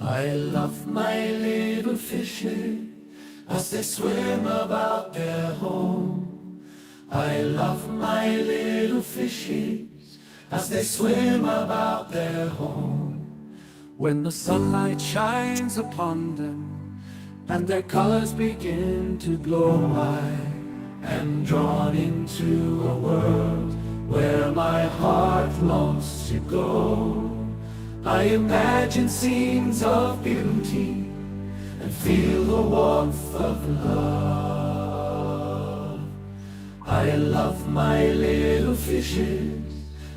I love my little fishes as they swim about their home. I love my little fishes as they swim about their home. When the sunlight shines upon them and their colors begin to glow, I am drawn into a world where my heart longs to go. I imagine scenes of beauty and feel the warmth of love. I love my little fishes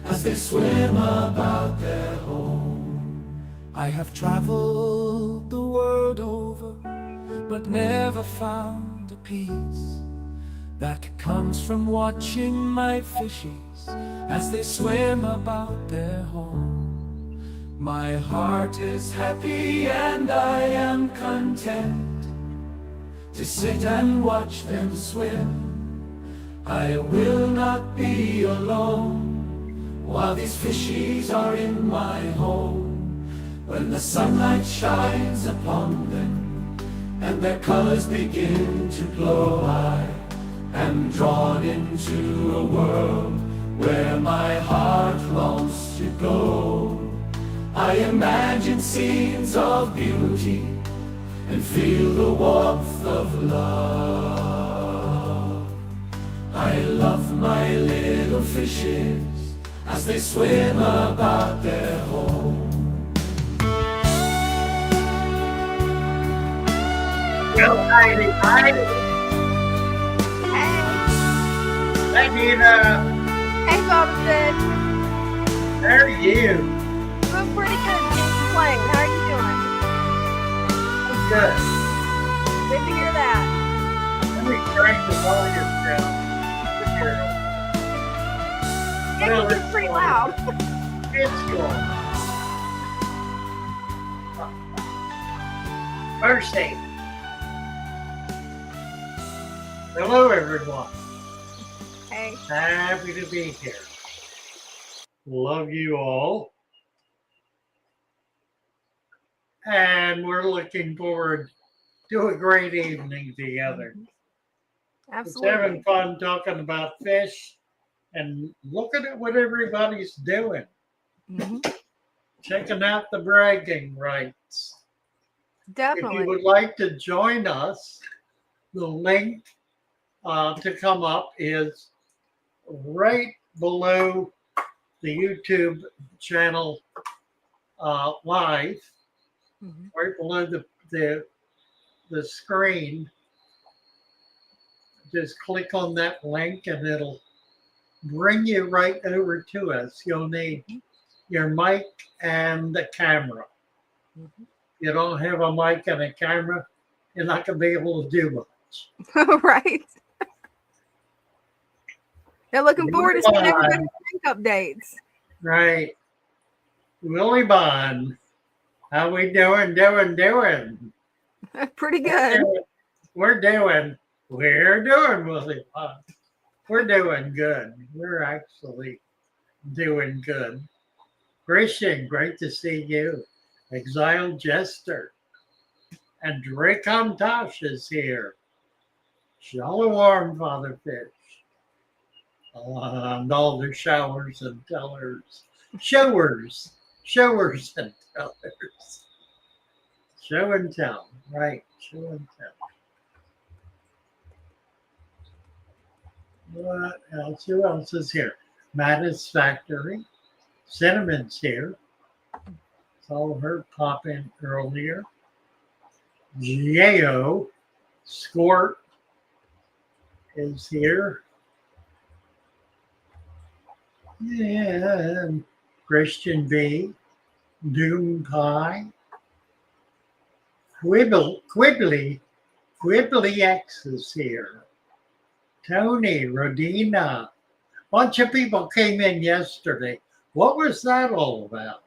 as they swim about their home. I have traveled the world over, but never found a peace that comes from watching my fishes as they swim about their home. My heart is happy and I am content to sit and watch them swim. I will not be alone while these fishies are in my home. When the sunlight shines upon them and their colors begin to glow, I am drawn into a world where my heart longs to go. I imagine scenes of beauty and feel the warmth of love. I love my little fishes as they swim about their home. Go, Heidi. Hey, Dina. Hey, Jonathan. How are you? Doing pretty good. Can't complain. How are you doing? I'm good. Good to hear that. Let me crank the volume down. It's pretty loud. It's going. First thing. Hello, everyone. Hey. Happy to be here. Love you all. And we're looking forward to a great evening together. Absolutely. Just having fun talking about fish and looking at what everybody's doing. Mm-hmm. Checking out the bragging rights. Definitely. If you would like to join us, the link to come up is right below the YouTube channel live, right below the screen. Just click on that link and it'll bring you right over to us. You'll need your mic and the camera. If you don't have a mic and a camera, you're not going to be able to do much. Right. They're looking forward to seeing everybody's link updates. Right. Willie Bond, how we doing? Pretty good. We're doing, Willie Bond. We're doing good. We're actually doing good. Christian, great to see you. Exiled Jester. And Rick Amtosh is here. Shalom, Father Fish. And all the showers and tellers. Showers and tellers. Show and tell, right? Show and tell. What else? Who else is here? Mattis Factory. Cinnamon's here. Saw her pop in earlier. Geo Squirt is here. And Christian B. Doom Pie. Quibbly X is here. Tony, Rodina. Bunch of people came in yesterday. What was that all about?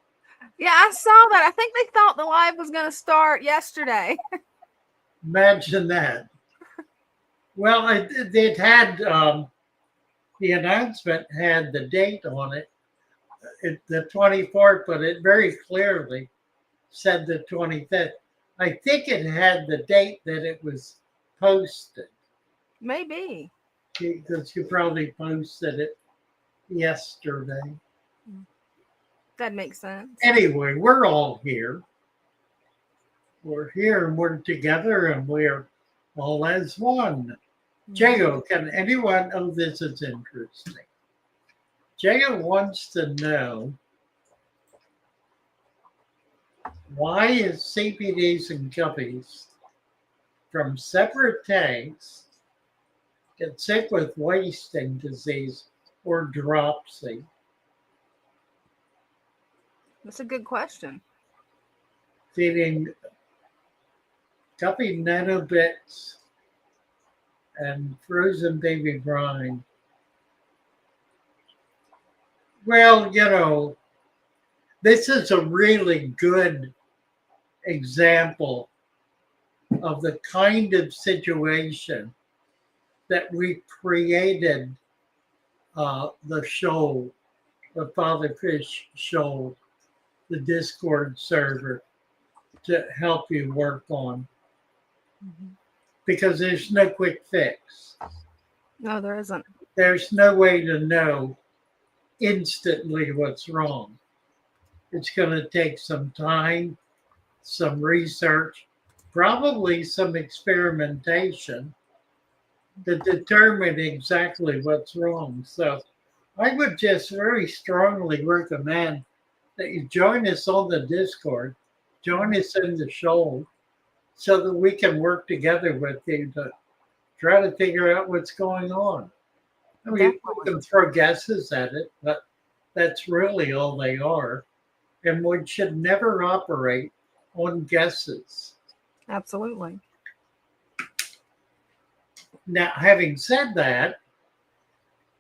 Yeah, I saw that. I think they thought the live was going to start yesterday. Imagine that. Well, it had, the announcement had the date on it, the 24th, but it very clearly said the 25th. I think it had the date that it was posted Maybe. because you probably posted it yesterday. That makes sense. Anyway, we're all here. We're here and we're together and we're all as one. Jago, can anyone, oh, this is interesting. Jago wants to know, why is CPDs and guppies from separate tanks get sick with wasting disease or dropsy? That's a good question. Feeding guppy nanobits and frozen baby brine. Well, this is a really good example of the kind of situation that we created the shoal, the Father Fish shoal, the Discord server to help you work on. Because there's no quick fix. No, there isn't. There's no way to know instantly what's wrong. It's going to take some time, some research, probably some experimentation to determine exactly what's wrong. So I would just very strongly recommend that you join us on the Discord, join us in the show, so that we can work together with you to try to figure out what's going on. I mean, we can throw guesses at it, but that's really all they are. And we should never operate on guesses. Absolutely. Now, having said that,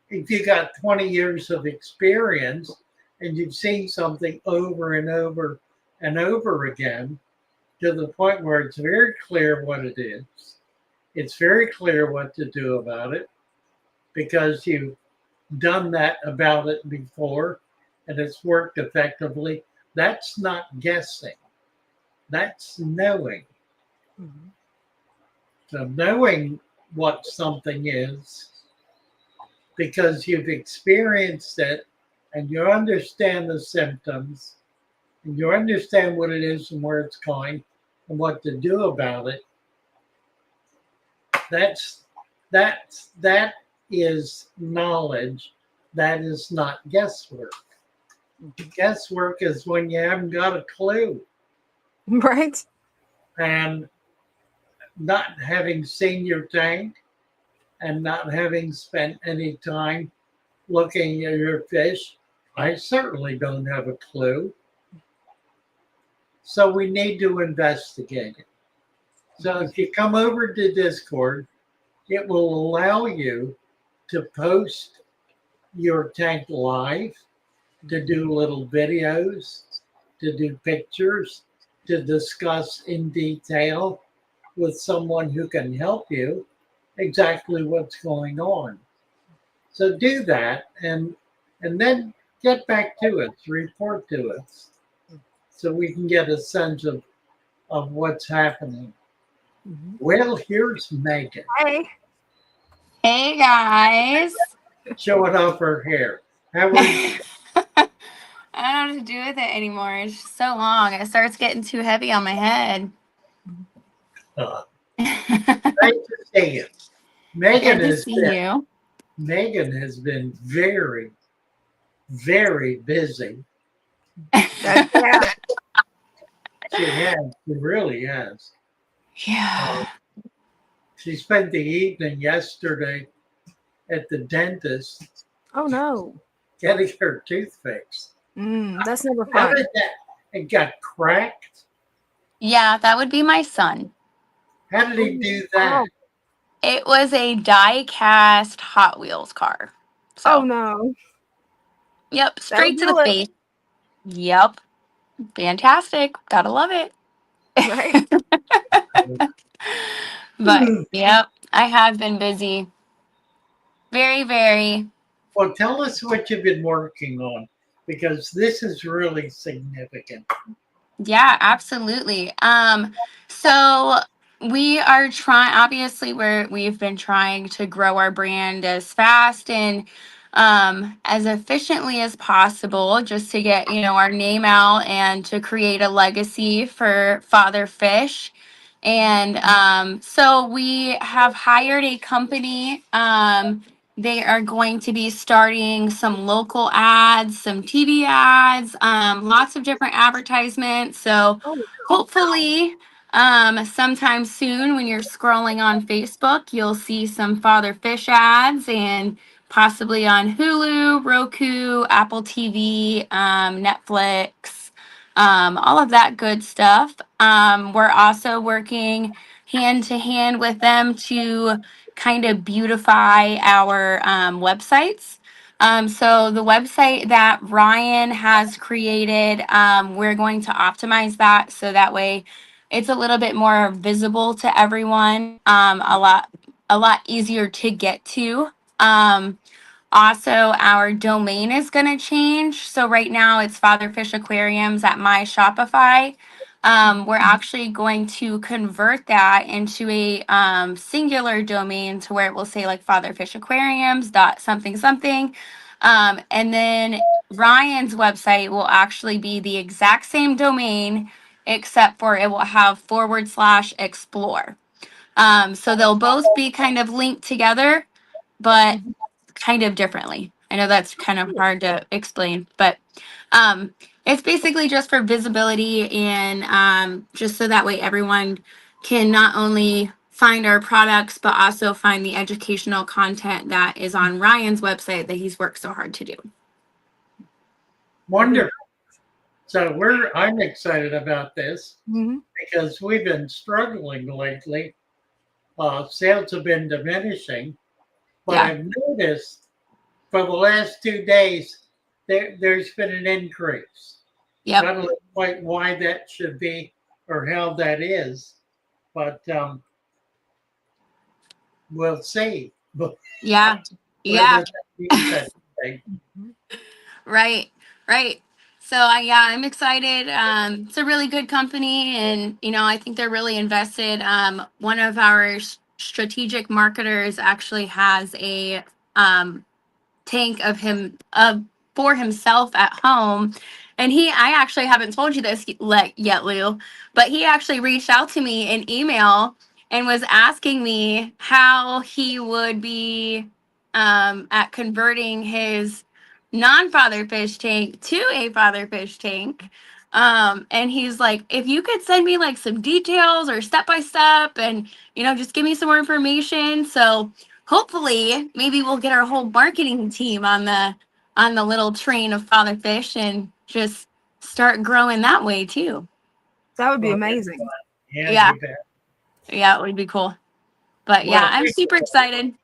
if you got 20 years of experience and you've seen something over and over and over again, to the point where it's very clear what it is, it's very clear what to do about it, because you've done that about it before and it's worked effectively, that's not guessing. That's knowing. So knowing what something is, because you've experienced it and you understand the symptoms and you understand what it is and where it's going and what to do about it, that is knowledge. That is not guesswork. Guesswork is when you haven't got a clue. Right. And not having seen your tank and not having spent any time looking at your fish, I certainly don't have a clue. So we need to investigate it. So if you come over to Discord, it will allow you to post your tank live, to do little videos, to do pictures, to discuss in detail with someone who can help you exactly what's going on. So do that and then get back to us, report to us, so we can get a sense of what's happening. Well, here's Megan. Hey. Hey guys. Showing off her hair. How are you? I don't know what to do with it anymore. It's just so long. It starts getting too heavy on my head. Nice to see you. Megan Good to see you. Megan has been very, very busy. Yeah. She has. She really has. Yeah. She spent the evening yesterday at the dentist Oh no. getting her tooth fixed. That's never How fun. did that? It got cracked. Yeah, that would be my son. How did he do that? It was a die-cast Hot Wheels car. So, Oh no. yep, straight to That'll the do it. face. Yep. Fantastic. Gotta love it. Right. But, yep, I have been busy. Very, very. Well, tell us what you've been working on, because this is really significant. Yeah, absolutely. So we are trying, obviously we've been trying to grow our brand as fast and as efficiently as possible just to get, our name out and to create a legacy for Father Fish. And so we have hired a company. They are going to be starting some local ads, some TV ads, lots of different advertisements. So Oh, hopefully, sometime soon when you're scrolling on Facebook, you'll see some Father Fish ads and possibly on Hulu, Roku, Apple TV, Netflix, all of that good stuff. We're also working hand to hand with them to kind of beautify our websites. So the website that Ryan has created, we're going to optimize that so that way it's a little bit more visible to everyone, a lot easier to get to. Also, our domain is going to change. So right now it's Fatherfish Aquariums at my Shopify. We're actually going to convert that into a singular domain to where it will say like Fatherfish Aquariums dot something something. And then Ryan's website will actually be the exact same domain, except for it will have / explore. So they'll both be kind of linked together, but kind of differently. I know that's kind of hard to explain, but um, it's basically just for visibility and just so that way everyone can not only find our products, but also find the educational content that is on Ryan's website that he's worked so hard to do. Wonderful. So I'm excited about this Mhm. because we've been struggling lately. Sales have been diminishing, but Yeah. I've noticed for the last 2 days there's been an increase. I Yep. don't know quite why that should be or how that is, but we'll see. But Yeah. whether Yeah. that means anything. Right, right. So yeah, I'm excited. It's a really good company, and I think they're really invested. One of our strategic marketers actually has a um, tank of him for himself at home. And I actually haven't told you this yet, Lou, but he actually reached out to me in email and was asking me how he would be at converting his non-father fish tank to a father fish tank. And he's like, if you could send me like some details or step by step and, just give me some more information. So hopefully maybe we'll get our whole marketing team on the little train of father fish and just start growing that way too. That would be Well, amazing. yeah, Yeah, you bet. yeah, it would be cool. But yeah, Well, I'm super excited.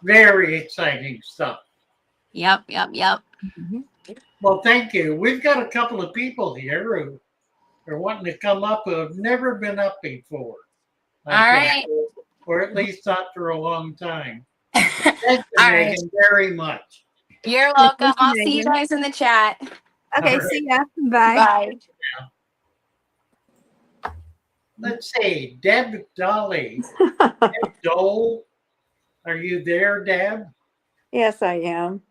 very exciting stuff. Yep, yep, yep. Mhm. Well, thank you. We've got a couple of people here who are wanting to come up who have never been up before, I All think, right. or at least not for a long time. All Thank you, right. Megan, very much. You're Yeah, welcome. thank you, I'll see you Megan. guys in the chat. All Okay, right. see ya. Bye. Bye. Let's see. Deb Dolly. Deb Dole. Are you there, Deb? Yes, I am.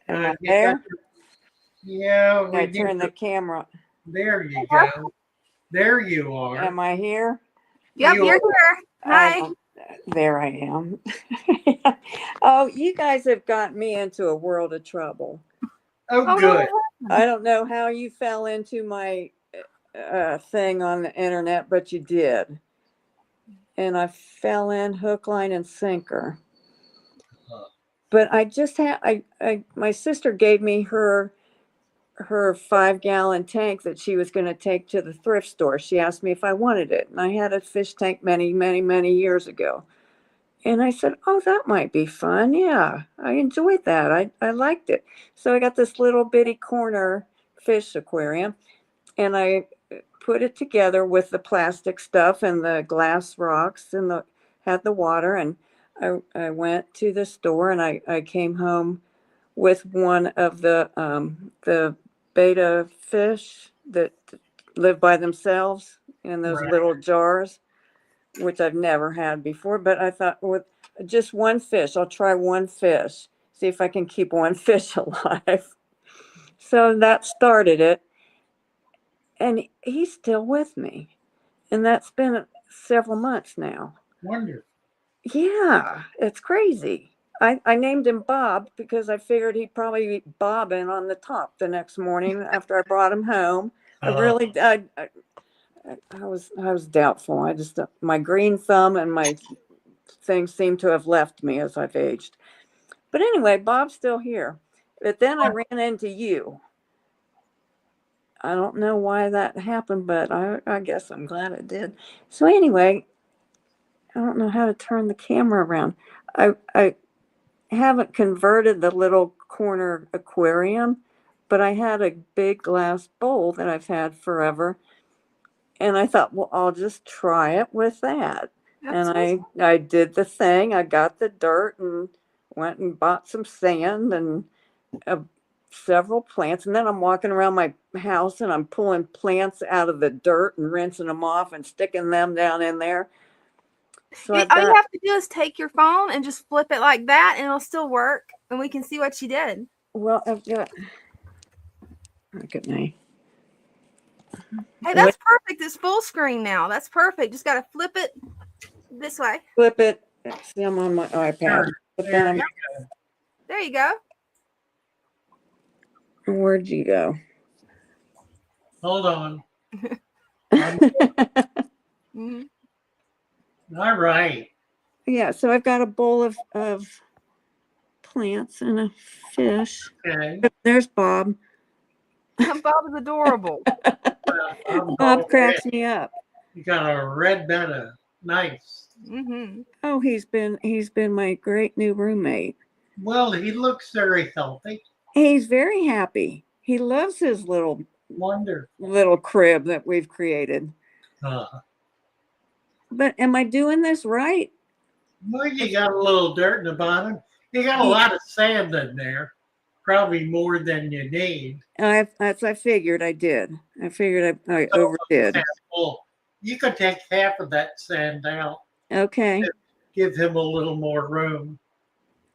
Am I You got there? yeah, we I need turn the to. camera. There you go. There you are. Am I here? Yep, You you're are. here. I Hi. don't. There I am. Oh, you guys have got me into a world of trouble. Oh, Oh good. no. I don't know how you fell into my thing on the internet, but you did. And I fell in hook, line, and sinker. But I just had my sister gave me her 5 gallon tank that she was going to take to the thrift store. She asked me if I wanted it. And I had a fish tank many, many, many years ago. And I said, oh, that might be fun. Yeah, I enjoyed that. I liked it. So I got this little bitty corner fish aquarium and I put it together with the plastic stuff and the glass rocks and had the water. And I went to the store and I came home with one of the betta fish that live by themselves in those Right. little jars, which I've never had before. But I thought with just one fish, I'll try one fish, see if I can keep one fish alive. So that started it. And he's still with me. And that's been several months now. Wonderful. Yeah, it's crazy. I named him Bob because I figured he'd probably be bobbing on the top the next morning after I brought him home. I was doubtful. I just my green thumb and my things seem to have left me as I've aged. But anyway, Bob's still here. But then I ran into you. I don't know why that happened, but I guess I'm glad it did. So anyway, I don't know how to turn the camera around. I haven't converted the little corner aquarium, but I had a big glass bowl that I've had forever. And I thought, well, I'll just try it with that. That's And I did the thing. I got the dirt and went and bought some sand and several plants. And then I'm walking around my house and I'm pulling plants out of the dirt and rinsing them off and sticking them down in there. So all you have to do is take your phone and just flip it like that, and it'll still work, and we can see what you did. Well, I've got. Look at me. Hey, that's perfect. It's full screen now. That's perfect. Just got to flip it this way. Flip it. See, I'm on my iPad. But then There you go. where'd you go? Hold on. Mhm. All right. Yeah, so I've got a bowl of plants and a fish. Okay. There's Bob. Bob is adorable. Bob cracks me up. You got a red betta. Nice. Mm-hmm. Oh, he's been my great new roommate. Well, he looks very healthy. He's very happy. He loves his Wonderful. little crib that we've created. But am I doing this right? Well, you got a little dirt in the bottom. You got a lot of sand in there. Probably more than you need. I figured I did. I figured I overdid. Well, you could take half of that sand out. Okay. Give him a little more room.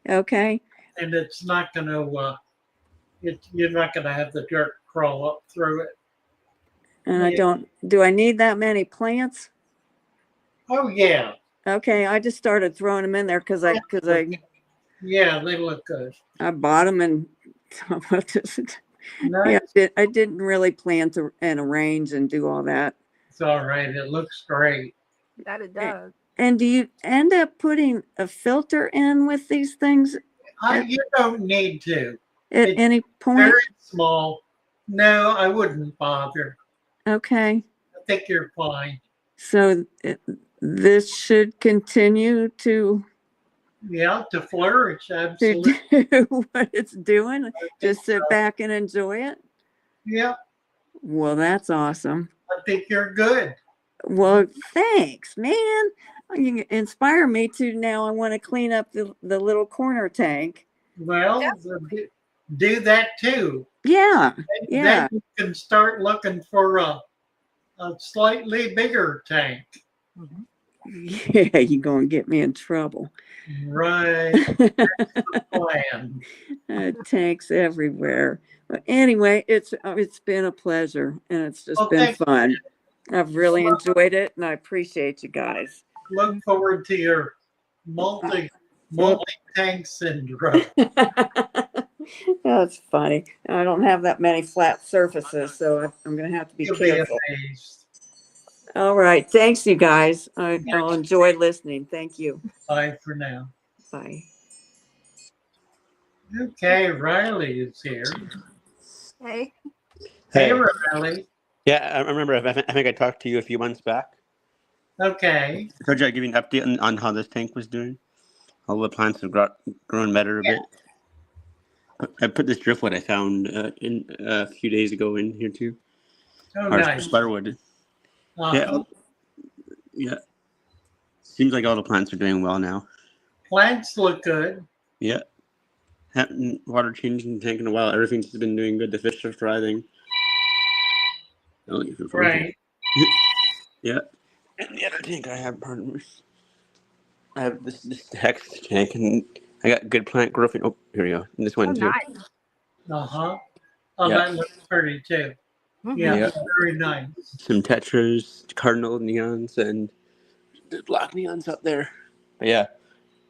Okay. And it's not going to, you're not going to have the dirt crawl up through it. And do I need that many plants? Oh, yeah. Okay. I just started throwing them in there because I Yeah, they look good. I bought them and Nice. yeah, I didn't really plan to and arrange and do all that. It's all right. It looks great. That it does. And do you end up putting a filter in with these things You don't need to. at It's any point? Very small. No, I wouldn't bother. Okay. I think you're fine. So this should continue to flourish. Absolutely. do what it's doing. Just sit back and enjoy it. Yeah, Well, that's awesome. I think you're good. Well, thanks, man. You inspire me to now. I want to clean up the little corner tank. Well, do that too. Yeah. Then you can start looking for a slightly bigger tank. Yeah, you're going to get me in trouble. Right. That's the plan. Tanks everywhere. But anyway, it's been a pleasure, and it's just been fun. I've really enjoyed it, and I appreciate you guys. Look forward to your multi-tank syndrome. That's funny. I don't have that many flat surfaces, so I'm going to have to be You'll careful. be amazed. All right. Thanks, you guys. I'll enjoy listening. Thank you. Bye for now. Bye. Okay, Riley is here. Hey. Hey, Riley. Yeah, I remember. I think I talked to you a few months back. Okay. I told you I'd give you an update on how this tank was doing. All the plants have grown better a bit. I put this driftwood I found in a few days ago in here too. Oh, Or nice. spiderwood. Uh-huh. Yeah. Seems like all the plants are doing well now. Plants look good. Yeah. Haven't water changed in the tank in a while. Everything's been doing good. The fish are thriving. Oh, you can find it. Right. Yeah. And the other tank I have, pardon me. I have this hex tank, and I got good plant growth. Oh, here we go. And this Oh, one too. nice. Uh-huh. Oh, Yeah. that looks pretty too. Mhm. Yeah, Yeah. very nice. Some tetras, cardinal neons, and the black neons up there. But yeah,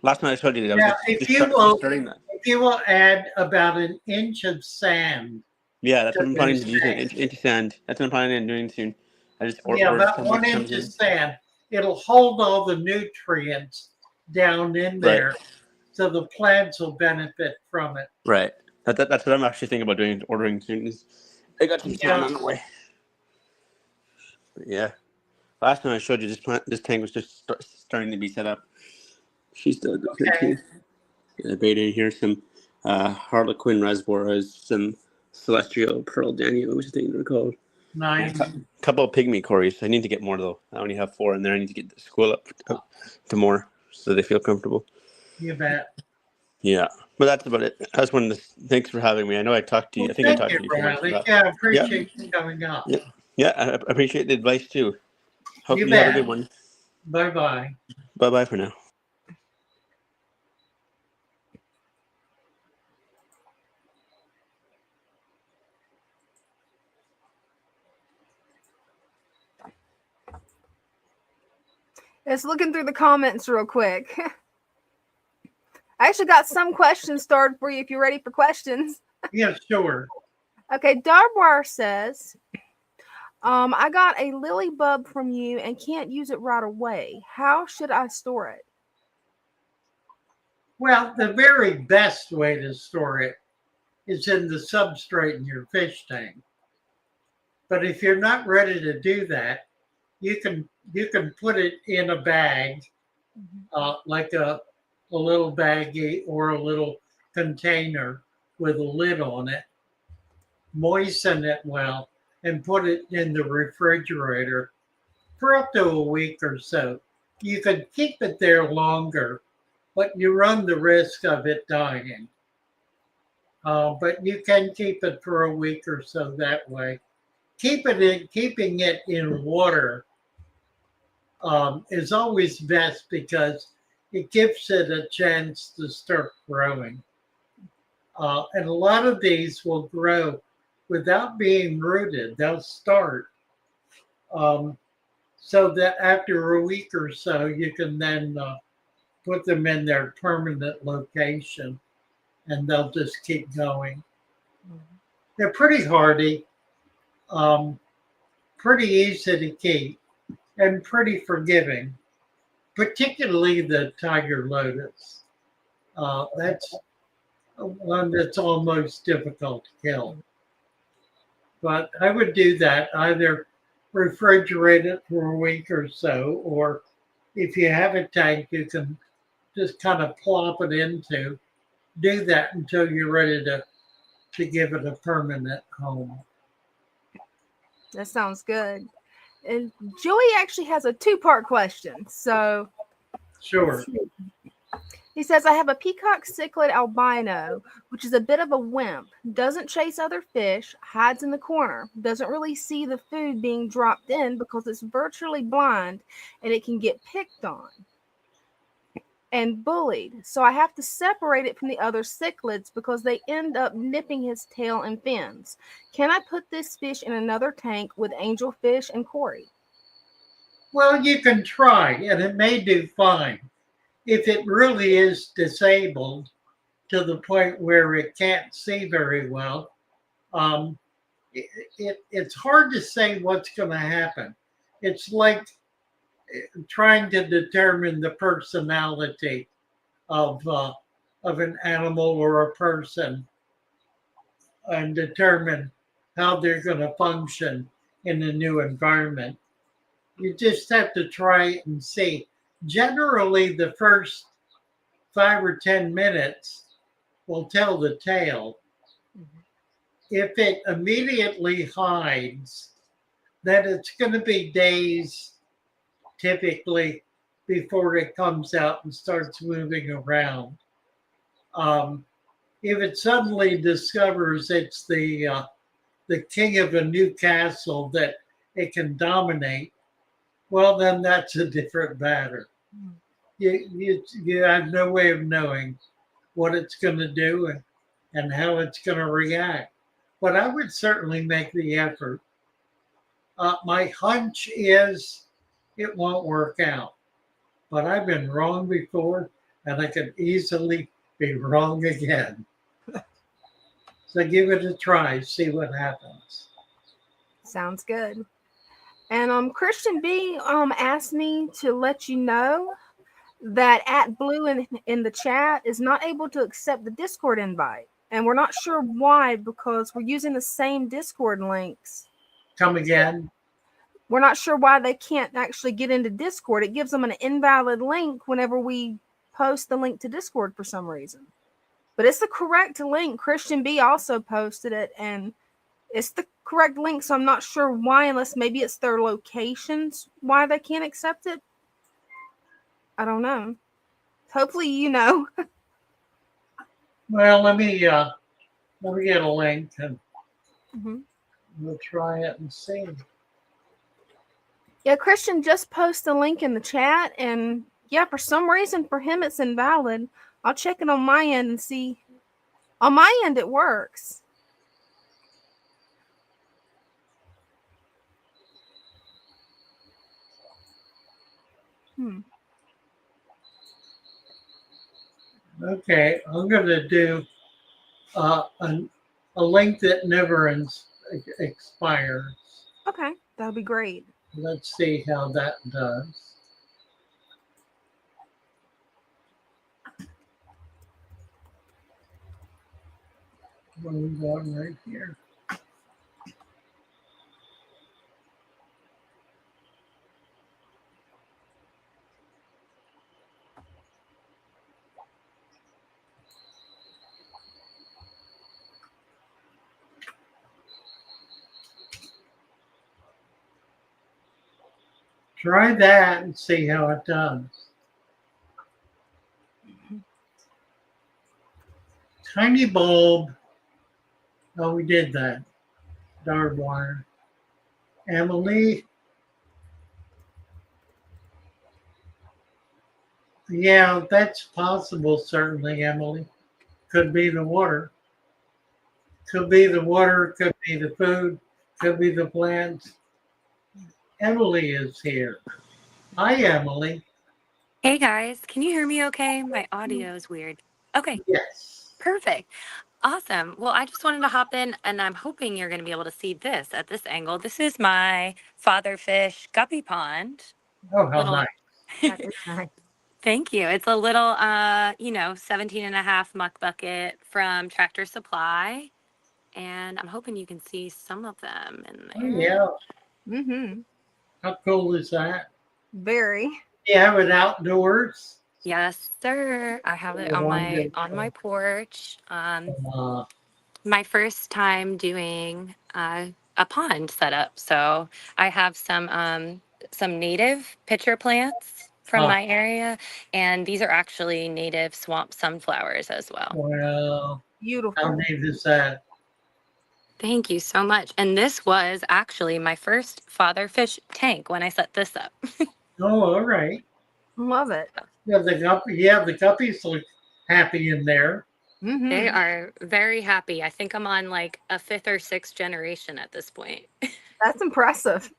last night I showed you that I was Now, just starting that. if you will add about an inch of sand Yeah, that's to what I'm planning this to use. An tank. inch sand. That's what I'm planning on doing soon. I just Yeah, ordered about some 1 that inch comes of in. sand. It'll hold all the nutrients down in Right. there, so the plants will benefit from it. Right. That's what I'm actually thinking about doing. Ordering soon. I got some sand on the way. But yeah. Last time I showed you this tank was just starting to be set up. She's still doing it Okay. too. Yeah, bait in here some Harlequin reservoirs, some Celestial Pearl Daniel, which I think they're called. Nice. A couple of pygmy cories. I need to get more though. I only have 4 in there. I need to get the school up to more so they feel comfortable. You bet. Yeah, but that's about it. That's one of the. Thanks for having me. I know I talked to you. Well, I think I thank talked you, to you a few months Riley. ago. Yeah, I Yeah, appreciate you coming up. yeah, yeah. I appreciate the advice too. Hope You you have a bet. good one. Bye-bye. Bye bye for now. Just looking through the comments real quick. I actually got some questions started for you if you're ready for questions. Yeah, sure. Okay, Darwire says, I got a lily bulb from you and can't use it right away. How should I store it? Well, the very best way to store it is in the substrate in your fish tank. But if you're not ready to do that, you can put it in a bag, like a little baggie or a little container with a lid on it. Moisten it well and put it in the refrigerator for up to a week or so. You could keep it there longer, but you run the risk of it dying. But you can keep it for a week or so that way. Keeping it in water is always best because it gives it a chance to start growing. And a lot of these will grow without being rooted. They'll start so that after a week or so, you can then put them in their permanent location and they'll just keep going. They're pretty hardy, pretty easy to keep, and pretty forgiving, particularly the tiger lotus. That's one that's almost difficult to kill. But I would do that, either refrigerate it for a week or so, or if you have a tank, you can just kind of plop it into. Do that until you're ready to give it a permanent home. That sounds good. And Joey actually has a 2-part question. So Sure. he says, I have a peacock cichlid albino, which is a bit of a wimp, doesn't chase other fish, hides in the corner, doesn't really see the food being dropped in because it's virtually blind and it can get picked on and bullied. So I have to separate it from the other cichlids because they end up nipping his tail and fins. Can I put this fish in another tank with angelfish and Cory? Well, you can try, and it may do fine. If it really is disabled to the point where it can't see very well, it's hard to say what's going to happen. It's like trying to determine the personality of an animal or a person and determine how they're going to function in a new environment. You just have to try it and see. Generally, the first 5 or 10 minutes will tell the tale. If it immediately hides, then it's going to be days typically before it comes out and starts moving around. if it suddenly discovers it's the king of a new castle that it can dominate, well, then that's a different matter. You have no way of knowing what it's going to do and how it's going to react. But I would certainly make the effort. My hunch is it won't work out, but I've been wrong before, and I could easily be wrong again. So give it a try, see what happens. Sounds good. And Christian B asked me to let you know that at Blue in the chat is not able to accept the Discord invite. And we're not sure why, because we're using the same Discord links. Come again? We're not sure why they can't actually get into Discord. It gives them an invalid link whenever we post the link to Discord for some reason. But it's the correct link. Christian B also posted it, and it's the correct link, so I'm not sure why, unless maybe it's their locations why they can't accept it. I don't know. Hopefully you know. Well, let me get a link and Mm-hmm. we'll try it and see. Yeah, Christian just posted a link in the chat, and yeah, for some reason for him it's invalid. I'll check it on my end and see. On my end it works. Okay, I'm going to do a link that never expires. Okay, that'll be great. Let's see how that does. One going right here. Try that and see how it does. Tiny bulb. Oh, we did that. Dark wire. Emily. Yeah, that's possible, certainly, Emily. Could be the water. Could be the water, could be the food, could be the plants. Emily is here. Hi, Emily. Hey guys, can you hear me okay? My audio is weird. Okay, Yes. perfect. Awesome. Well, I just wanted to hop in and I'm hoping you're going to be able to see this at this angle. This is my father fish guppy pond. Oh, how Little, nice. That is nice. thank you. It's a little, 17 and a half muck bucket from Tractor Supply. And I'm hoping you can see some of them in Oh, there. yeah. Mm-hmm. How cool is that? Very. You have it outdoors? Yes, sir. I have it Oh, on wonderful. my porch. Uh, My first time doing a pond setup. So I have some native pitcher plants from uh, my area, and these are actually native swamp sunflowers as well. well, how Beautiful. neat is that? Thank you so much. And this was actually my first father fish tank when I set this up. Oh, all right. Love it. Yeah, the guppies look happy in there. Mm-hmm. They are very happy. I think I'm on like a 5th or 6th generation at this point. That's impressive.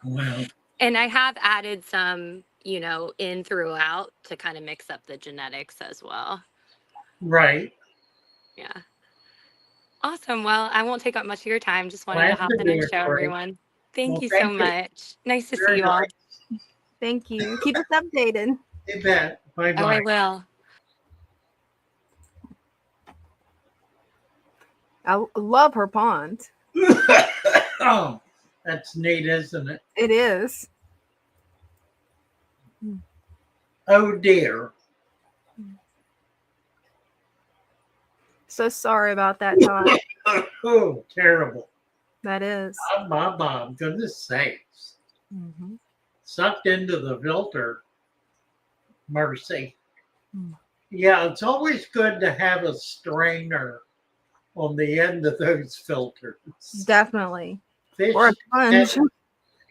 Wow. And I have added some, in throughout to kind of mix up the genetics as well. Right. Yeah. Awesome. Well, I won't take up much of your time. Just wanted Glad to hop to in do and it show for you. everyone. Thank Well, you so thank you. much. Nice to see Very you all. nice. Thank you. Keep us updated. You bet. Oh, I Bye-bye. will. I love her pond. Oh, that's neat, isn't it? It is. Oh, dear. So sorry about that, Todd. Oh, terrible. That is. Bob, goodness sakes. Mm-hmm. Sucked into the filter. Mercy. Yeah, it's always good to have a strainer on the end of those filters. Definitely. Fish, Or a and, sponge.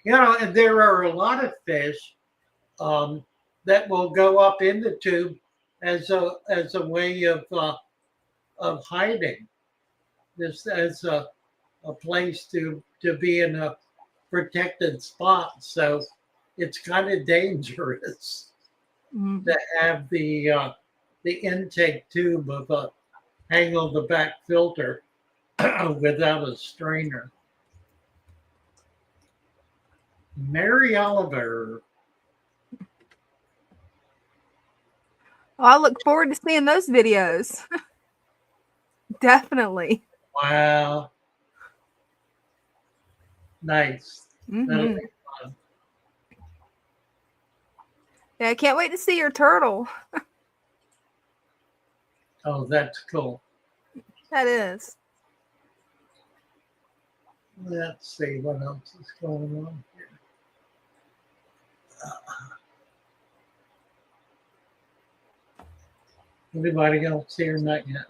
and there are a lot of fish that will go up in the tube as a way of hiding. This as a place to be in a protected spot. So it's kind of dangerous Mhm. to have the intake tube of a hang on the back filter without a strainer. Mary Oliver. Well, I look forward to seeing those videos. Definitely. Wow. Nice. That'll Hmm. be fun. Yeah, I can't wait to see your turtle. Oh, that's cool. That is. Let's see what else is going on here. Anybody else here? Not yet.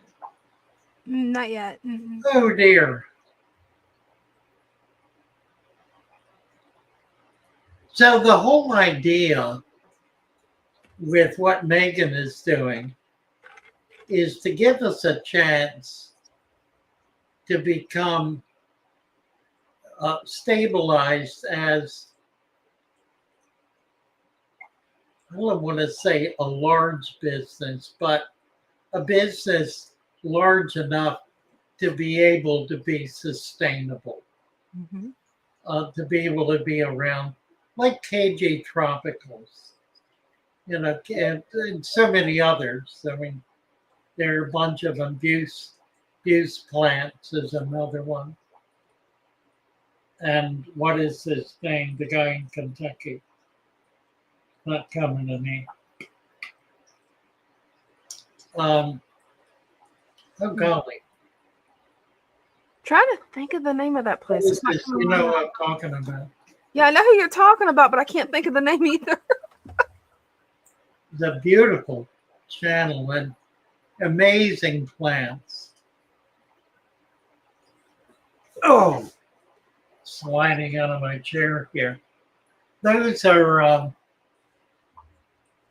Not yet. Mm-mm. Oh dear. So the whole idea with what Megan is doing is to give us a chance to become stabilized as, I don't want to say a large business, but a business large enough to be able to be sustainable, Mhm. to be able to be around like KG Tropicals, and so many others. I mean, there are a bunch of them. Buse Plants is another one. And what is his name? The guy in Kentucky. Not coming to me. Oh golly. Trying to think of the name of that What place. is It's not this? coming You to know mind. what I'm talking about. Yeah, I know who you're talking about, but I can't think of the name either. The beautiful channel and amazing plants. Oh, sliding out of my chair here. Those are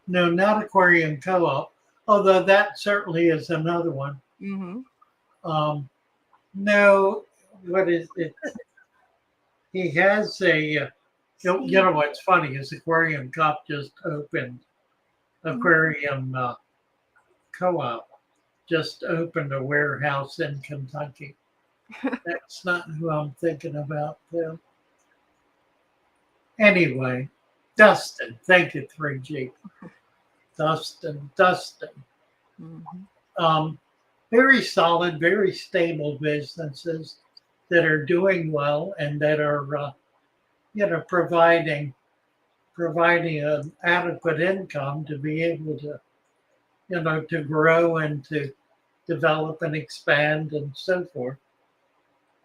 no, not Aquarium Co-op, although that certainly is another one. Mm-hmm. No, what is it? He has a. You know what's funny is Aquarium Cup just opened. Aquarium Co-op just opened a warehouse in Kentucky. That's not who I'm thinking about, though. Anyway, Dustin. Thank you, 3G. Dustin. Mm-hmm. Um, very solid, very stable businesses that are doing well and that are, providing an adequate income to be able to, to grow and to develop and expand and so forth.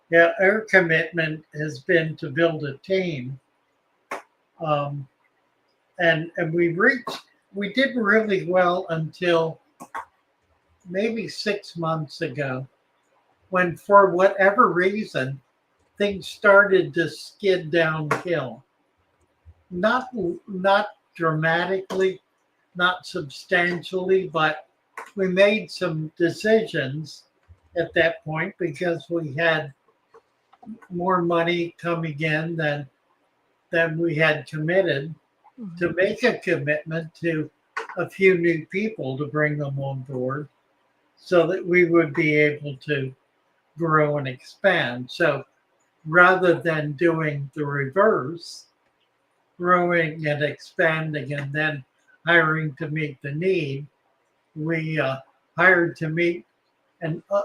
Yeah, our commitment has been to build a team, um, and we did really well until maybe 6 months ago, when for whatever reason things started to skid downhill. Not dramatically, not substantially, but we made some decisions at that point because we had more money coming in than we had committed, to make a commitment to a few new people to bring them on board so that we would be able to grow and expand. So rather than doing the reverse, growing and expanding and then hiring to meet the need, we hired to meet an, uh,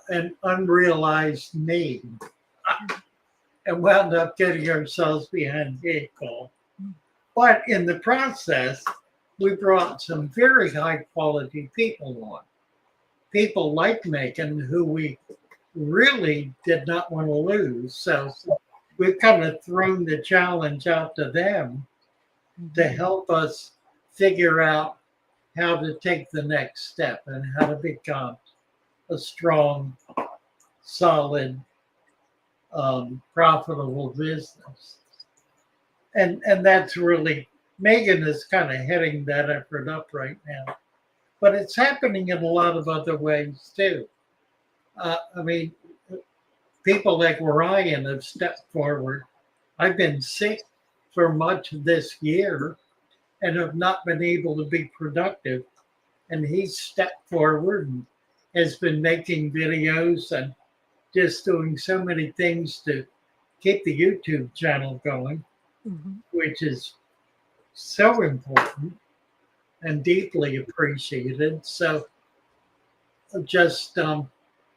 an unrealized need and wound up getting ourselves behind the eight ball. But in the process, we brought some very high quality people on. People like Megan, who we really did not want to lose. So we've kind of thrown the challenge out to them to help us figure out how to take the next step and how to become a strong, solid, profitable business. And that's really, Megan is kind of heading that effort up right now. But it's happening in a lot of other ways too. I mean, people like Ryan have stepped forward. I've been sick for much of this year and have not been able to be productive. And he's stepped forward and has been making videos and just doing so many things to keep the YouTube channel going, which is so important and deeply appreciated. So just kind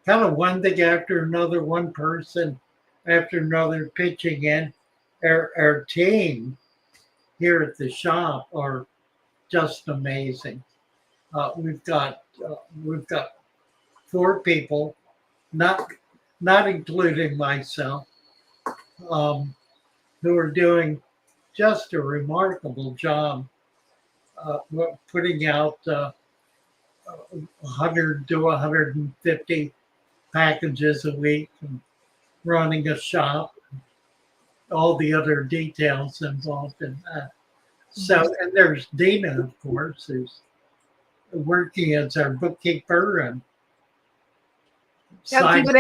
of one thing after another, one person after another pitching in. Our team here at the shop are just amazing. We've got 4 people, not including myself, who are doing just a remarkable job putting out 100 to 150 packages a week and running a shop, all the other details involved in that. So, and there's Dina, of course, who's working as our bookkeeper and signs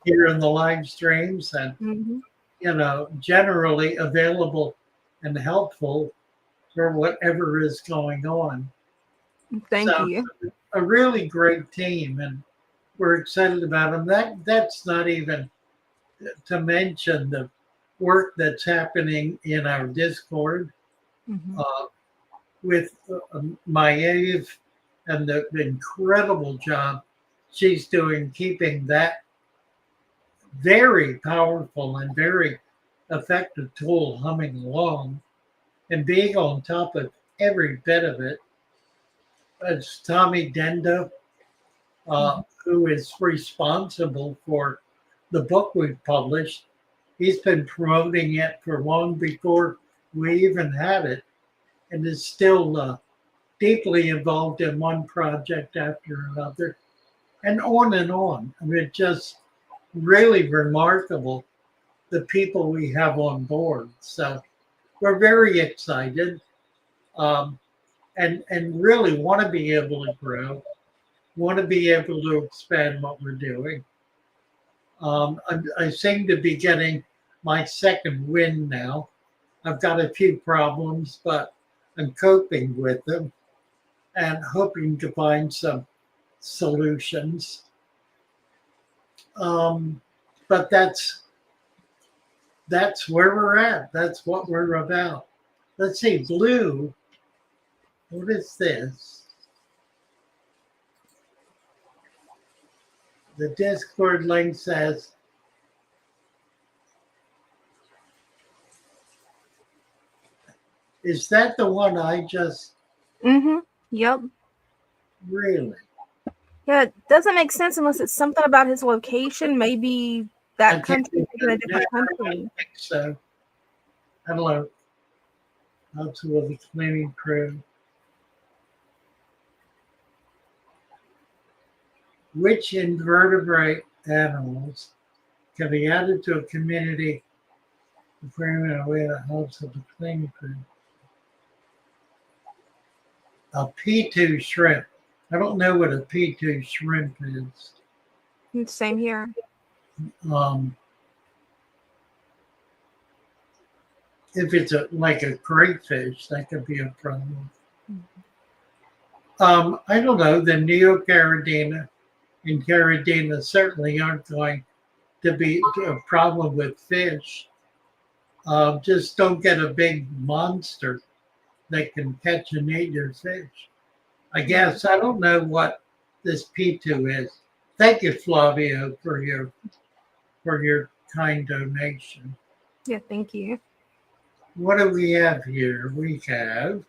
here in the live streams and, generally available and helpful for whatever is going on. Thank you. A really great team, and we're excited about them. That's not even to mention the work that's happening in our Discord with Maeve and the incredible job she's doing keeping that very powerful and very effective tool humming along and being on top of every bit of it. It's Tommy Denda, who is responsible for the book we've published. He's been promoting it for long before we even had it and is still deeply involved in one project after another and on and on. I mean, it's just really remarkable the people we have on board. So we're very excited and really want to be able to grow, want to be able to expand what we're doing. I seem to be getting my second win now. I've got a few problems, but I'm coping with them and hoping to find some solutions. But that's where we're at. That's what we're about. Let's see, Blue. What is this? The Discord link says, is that the one I just Yep. really? Yeah, it doesn't make sense unless it's something about his location. Maybe that country is in a different country. I think so. Hello. Out with the cleaning crew. Which invertebrate animals can be added to a community aquarium in a way that helps with the cleaning crew? A P2 shrimp. I don't know what a P2 shrimp is. Same here. If it's like a crayfish, that could be a problem. I don't know. The Neocaridina and Caridina certainly aren't going to be a problem with fish. Just don't get a big monster that can catch and eat your fish. I guess I don't know what this P2 is. Thank you, Flavio, for your kind donation. Yeah, thank you. What do we have here? We have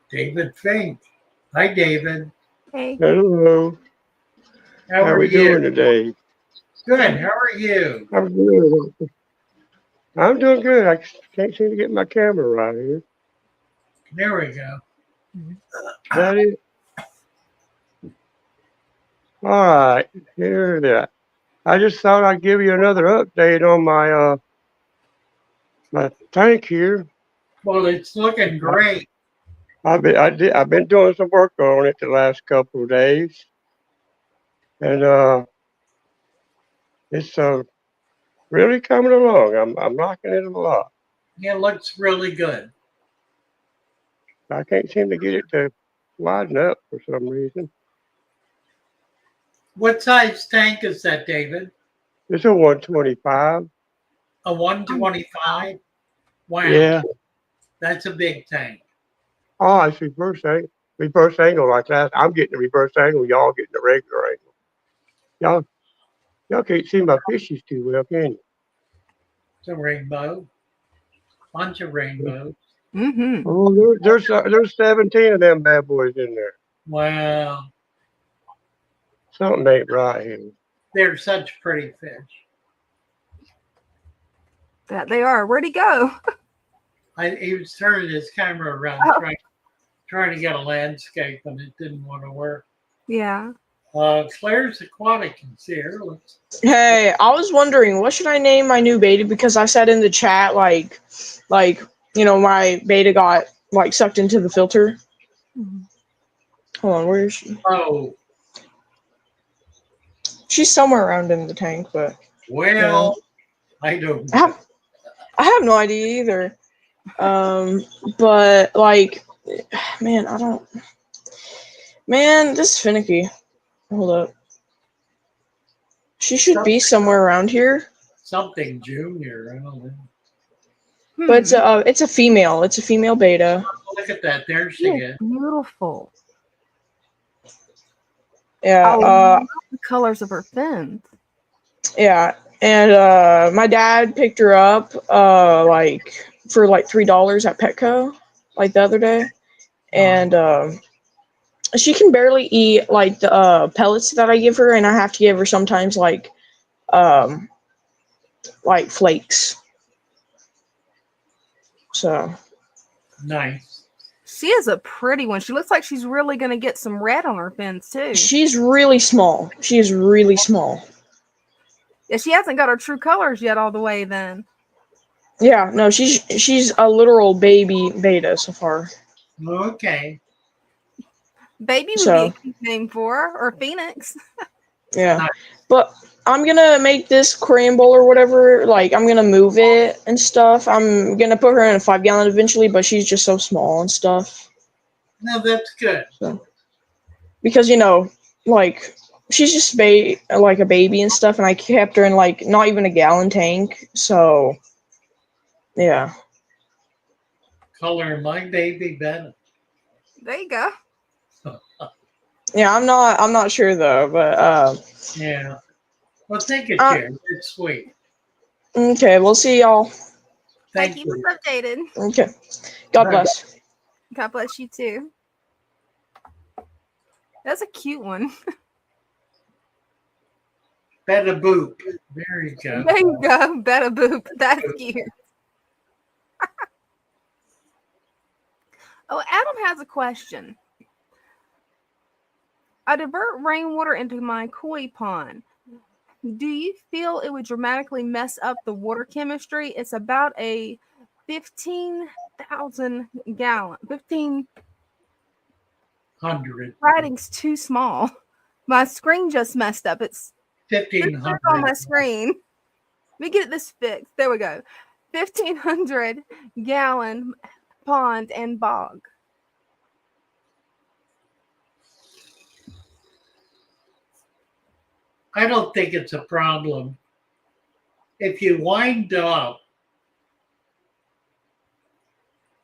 David Fink. Hi, David. Hey. Hello. How are we you doing today? Good. How are you? I'm good. I'm doing good. I can't seem to get my camera right here. There we go. that it? All right, here it is. I just thought I'd give you another update on my tank here. Well, it's looking great. I've been doing some work on it the last couple of days, and it's really coming along. I'm liking it a lot. It looks really good. I can't seem to get it to widen up for some reason. What size tank is that, David? It's a 125. A 125? Wow, Yeah. that's a big tank. Oh, it's reverse angle. Reverse angle like that. I'm getting the reverse angle. Y'all getting the regular angle. Y'all can't see my fishes too well, can you? It's a rainbow, bunch of rainbows. Mm-hmm. Oh, there's 17 of them bad boys in there. Wow, Something ain't right here. they're such pretty fish. That they are. Where'd he go? He was turning his camera around, Oh. trying to get a landscape, and it didn't want to work. Yeah. Claire's Aquatic is here. Hey, I was wondering what should I name my new beta, because I said in the chat like my beta got like sucked into the filter. Mhm. Hold on, where is she? Oh, She's somewhere around in the tank, but well, I don't I know. have no idea either. But like, man, I don't. Man, this is finicky. Hold up. She should be somewhere around here. Something junior. I don't know. But it's a female. It's a female beta. Look at that. There she Yeah, is. beautiful. Yeah. I love the colors of her fins. Yeah. And my dad picked her up like for like $3 at Petco like the other day. And she can barely eat like the pellets that I give her, and I have to give her sometimes like flakes. So Nice. She is a pretty one. She looks like she's really going to get some red on her fins too. she's really small. She is really small. Yeah, she hasn't got her true colors yet all the way then. Yeah, no, she's a literal baby beta so far. Okay. Baby would be a So cute name for her, or Phoenix. yeah, Nice. but I'm gonna make this aquarium bowl or whatever. Like I'm gonna move it and stuff. I'm gonna put her in a 5-gallon eventually, but she's just so small and stuff. No, that's good. So because like she's just like a baby and stuff, and I kept her in like not even a gallon tank. So yeah. Color my baby better. There you go. Yeah, I'm not sure though, but Yeah. Well, take a chair. It's sweet. okay, we'll see y'all. Thank Thank you you. for updated. Okay. God bless. God bless you too. That's a cute one. Better boop. There you go. There you go. Better boop. That's cute. Oh, Adam has a question. I divert rainwater into my koi pond. Do you feel it would dramatically mess up the water chemistry? It's about a 15,000 gallon. 100. Writing's too small. My screen just messed up. It's 1,500. on my screen. Let me get this fixed. There we go. 1,500 gallon pond and bog. I don't think it's a problem. If you wind up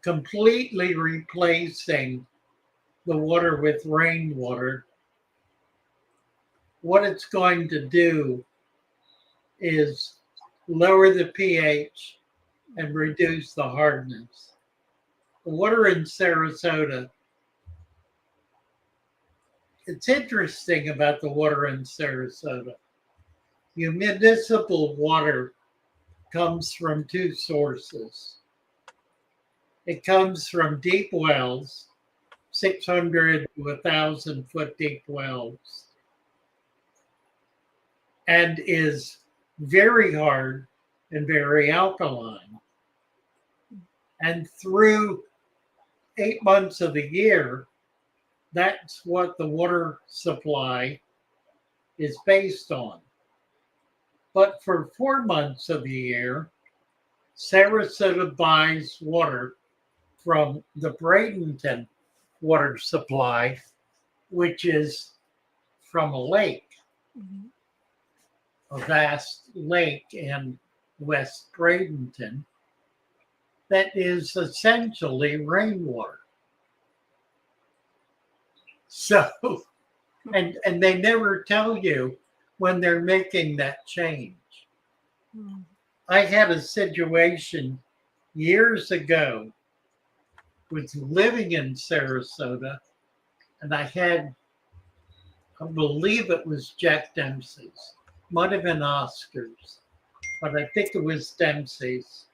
completely replacing the water with rainwater, what it's going to do is lower the pH and reduce the hardness. The water in Sarasota, it's interesting about the water in Sarasota. Your municipal water comes from two sources. It comes from deep wells, 600 to 1,000 foot deep wells and is very hard and very alkaline. And through 8 months of the year, that's what the water supply is based on. But for 4 months of the year, Sarasota buys water from the Bradenton water supply, which is from a lake, a vast lake in West Bradenton that is essentially rainwater. So, and they never tell you when they're making that change. I had a situation years ago, was living in Sarasota, and I believe it was Jack Dempsey's, might have been Oscar's, but I think it was Dempsey's.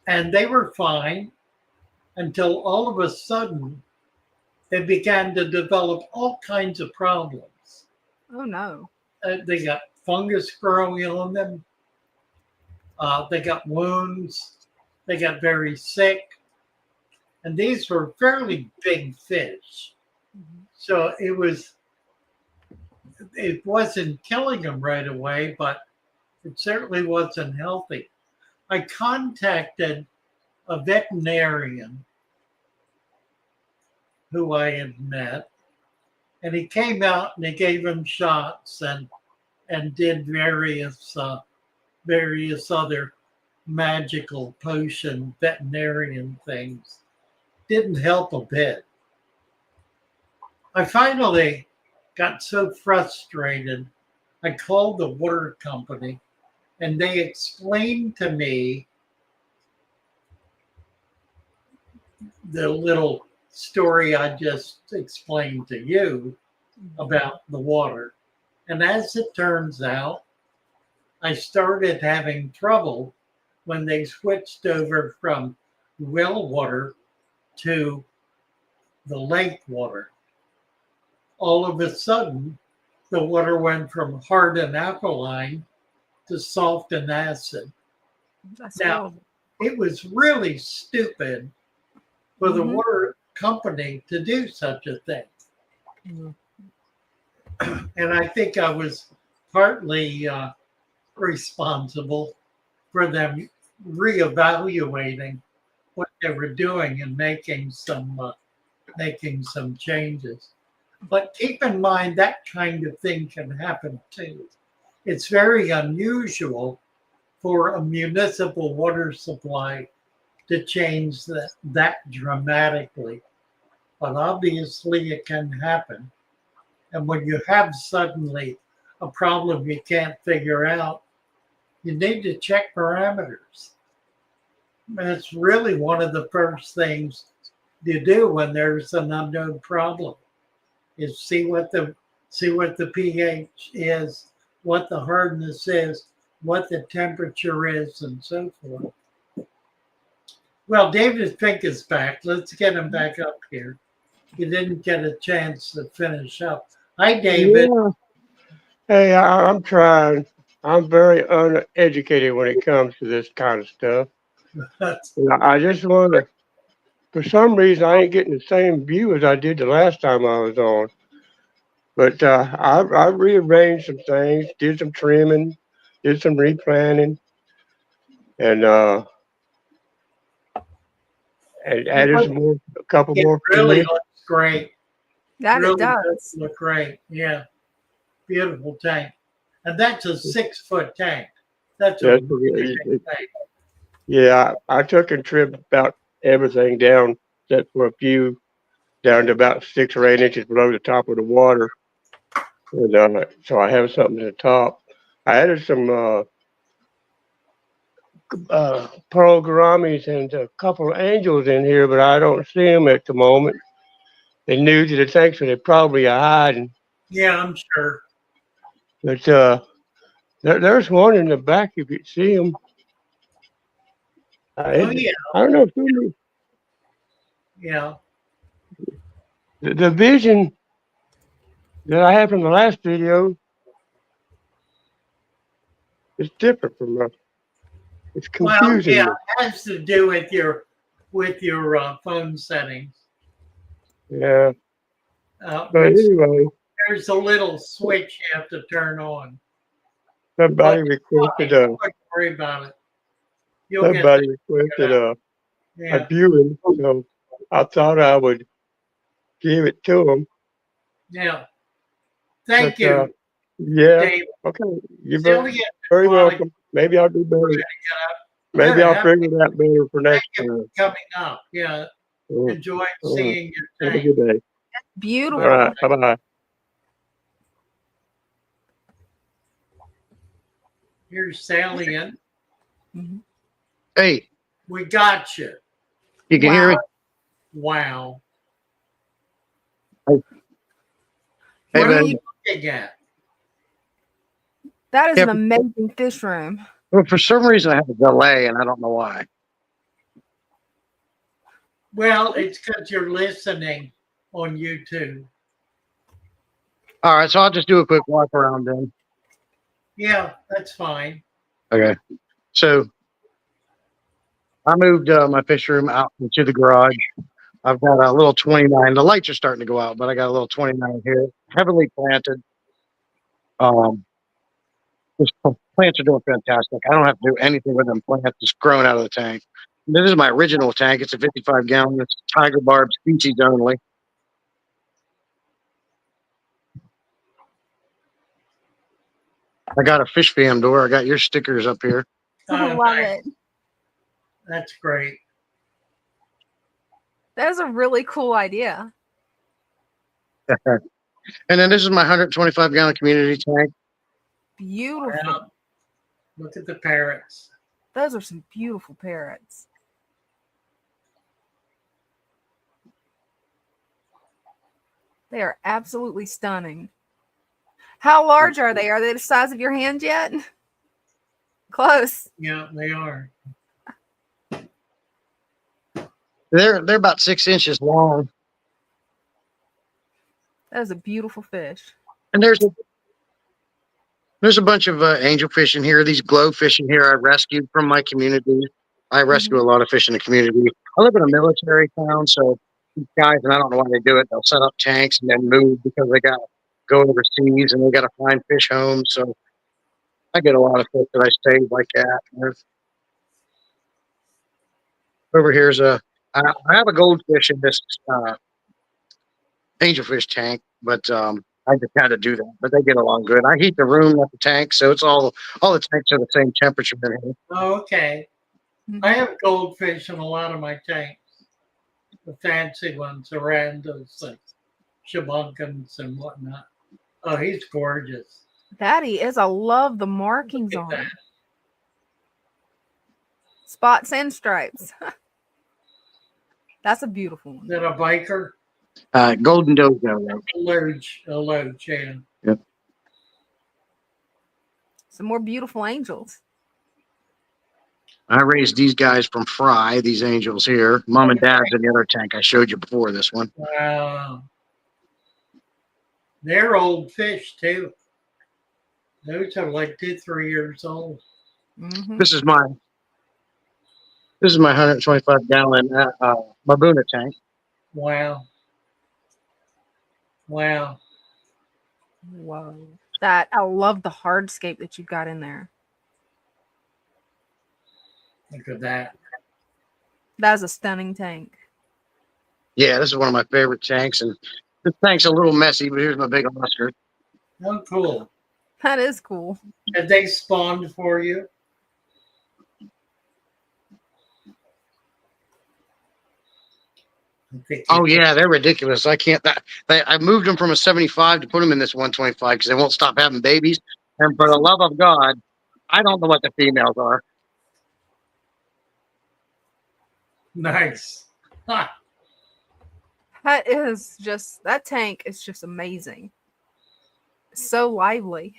And they were fine until all of a sudden they began to develop all kinds of problems. Oh no. They got fungus growing on them. They got wounds. They got very sick. And these were fairly big fish. So it wasn't killing them right away, but it certainly wasn't healthy. I contacted a veterinarian who I had met, and he came out and he gave him shots and did various other magical potion veterinarian things. Didn't help a bit. I finally got so frustrated, I called the water company and they explained to me the little story I just explained to you about the water. And as it turns out, I started having trouble when they switched over from well water to the lake water. All of a sudden, the water went from hard and alkaline to soft and acid. That's Now, horrible. it was really stupid for the water company to do such a thing. And I think I was partly responsible for them reevaluating what they were doing and making some changes. But keep in mind that kind of thing can happen too. It's very unusual for a municipal water supply to change that dramatically. But obviously it can happen. And when you have suddenly a problem you can't figure out, you need to check parameters. And it's really one of the first things you do when there's an unknown problem is see what the pH is, what the hardness is, what the temperature is, and so forth. Well, David Fink is back. Let's get him back up here. He didn't get a chance to finish up. Hi, David. Yeah. Hey, I'm trying. I'm very uneducated when it comes to this kind of stuff. I just want to, for some reason, I ain't getting the same view as I did the last time I was on. But I rearranged some things, did some trimming, did some replanting, and added a couple It more really fish. looks great. That Really it does. look great. Yeah. Beautiful tank. And that's a 6-foot tank. That's a really big tank. Yeah, I took and trimmed about everything down, except for a few, down to about 6 or 8 inches below the top of the water. And so I have something at the top. I added some pearl gouramis and a couple of angels in here, but I don't see them at the moment. They're new to the tank, so they probably are hiding. Yeah, I'm sure. But there's one in the back if you see them. Oh, yeah. I don't know if you. Yeah. the vision that I had from the last video is different from us. It's Well, confusing yeah, me. it has to do with your phone settings. Yeah. But Which anyway, there's a little switch you have to turn on. somebody But requested don't worry about it. You'll get that somebody requested figured out. a Yeah, viewing, so I thought I would give it to them. yeah. Thank But you, yeah, Dave. okay, you're Sylvia very and Wally, welcome. Maybe I'll do better. good Maybe I'll have figure it out better for thank next you time. for coming up. Yeah, Mm, enjoyed mm. seeing your Have a tank. good day. Beautiful. All right, bye bye. Here's Sally in. Hey, We got you. you can hear me? Wow. Hey, What are man. you looking at? That is Yeah, an amazing fish room. well, for some reason I have a delay and I don't know why. Well, it's because you're listening on YouTube. All right, so I'll just do a quick walk around then. Yeah, that's fine. Okay. So I moved my fish room out into the garage. I've got a little 29. The lights are starting to go out, but I got a little 29 here, heavily planted. Um, These plants are doing fantastic. I don't have to do anything with them plants. It's growing out of the tank. This is my original tank. It's a 55 gallon. It's tiger barb species only. I got a fish fam door. I got your stickers up here. I love Nice. it. That's great. That is a really cool idea. And then this is my 125 gallon community tank. Beautiful. Wow. Look at the parrots. Those are some beautiful parrots. They are absolutely stunning. How large are they? Are they the size of your hand yet? Close. Yeah, they are. They're about 6 inches long. That is a beautiful fish. And there's a bunch of angelfish in here. These glowfish in here I rescued from my community. I rescue a lot of fish in the community. I live in a military town, so these guys, and I don't know why they do it, they'll set up tanks and then move because they got to go overseas and they got to find fish homes. So I get a lot of fish that I save like that. Over here's I have a goldfish in this angelfish tank, but I just had to do that. But they get along good. I heat the room, not the tank, so it's all the tanks are the same temperature in here. Oh, okay. I have goldfish in a lot of my tanks. The fancy ones, Orandas and Shabunkins and whatnot. Oh, he's gorgeous. That he is. I love the markings Look on at him. Spots and stripes. That's a beautiful one. Is that a biker? Golden dozo. A luge, yeah. Yep. Some more beautiful angels. I raised these guys from fry, these angels here. Mom and dad's in the other tank I showed you before this one. Wow. They're old fish too. Those are like 2-3 years old. This is my 125 gallon Mabuna tank. Wow. Wow. Whoa. That I love the hardscape that you've got in there. Look at that. That is a stunning tank. Yeah, this is one of my favorite tanks, and this tank's a little messy, but here's my big Oscar. Oh, cool. That is cool. Have they spawned for you? Oh yeah, they're ridiculous. I can't. I moved them from a 75 to put them in this 125 because they won't stop having babies. And for the love of God, I don't know what the females are. Nice. Ha. That tank is just amazing. So lively.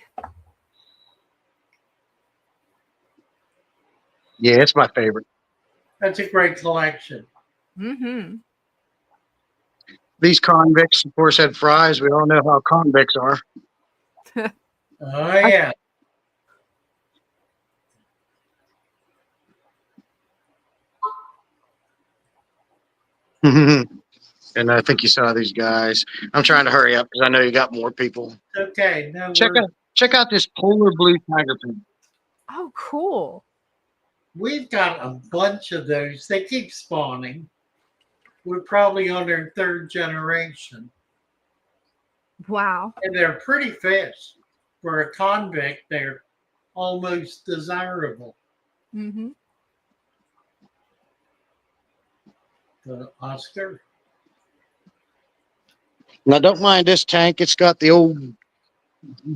Yeah, it's my favorite. That's a great collection. These convicts, of course, had fries. We all know how convicts are. Oh, yeah. And I think you saw these guys. I'm trying to hurry up because I know you got more people. Okay. No, Check out this polar blue tiger pin. Oh, cool. we've got a bunch of those. They keep spawning. We're probably on their third generation. Wow. And they're pretty fish. For a convict, they're almost desirable. Mm-hmm. The Oscar. Now, don't mind this tank. It's got the old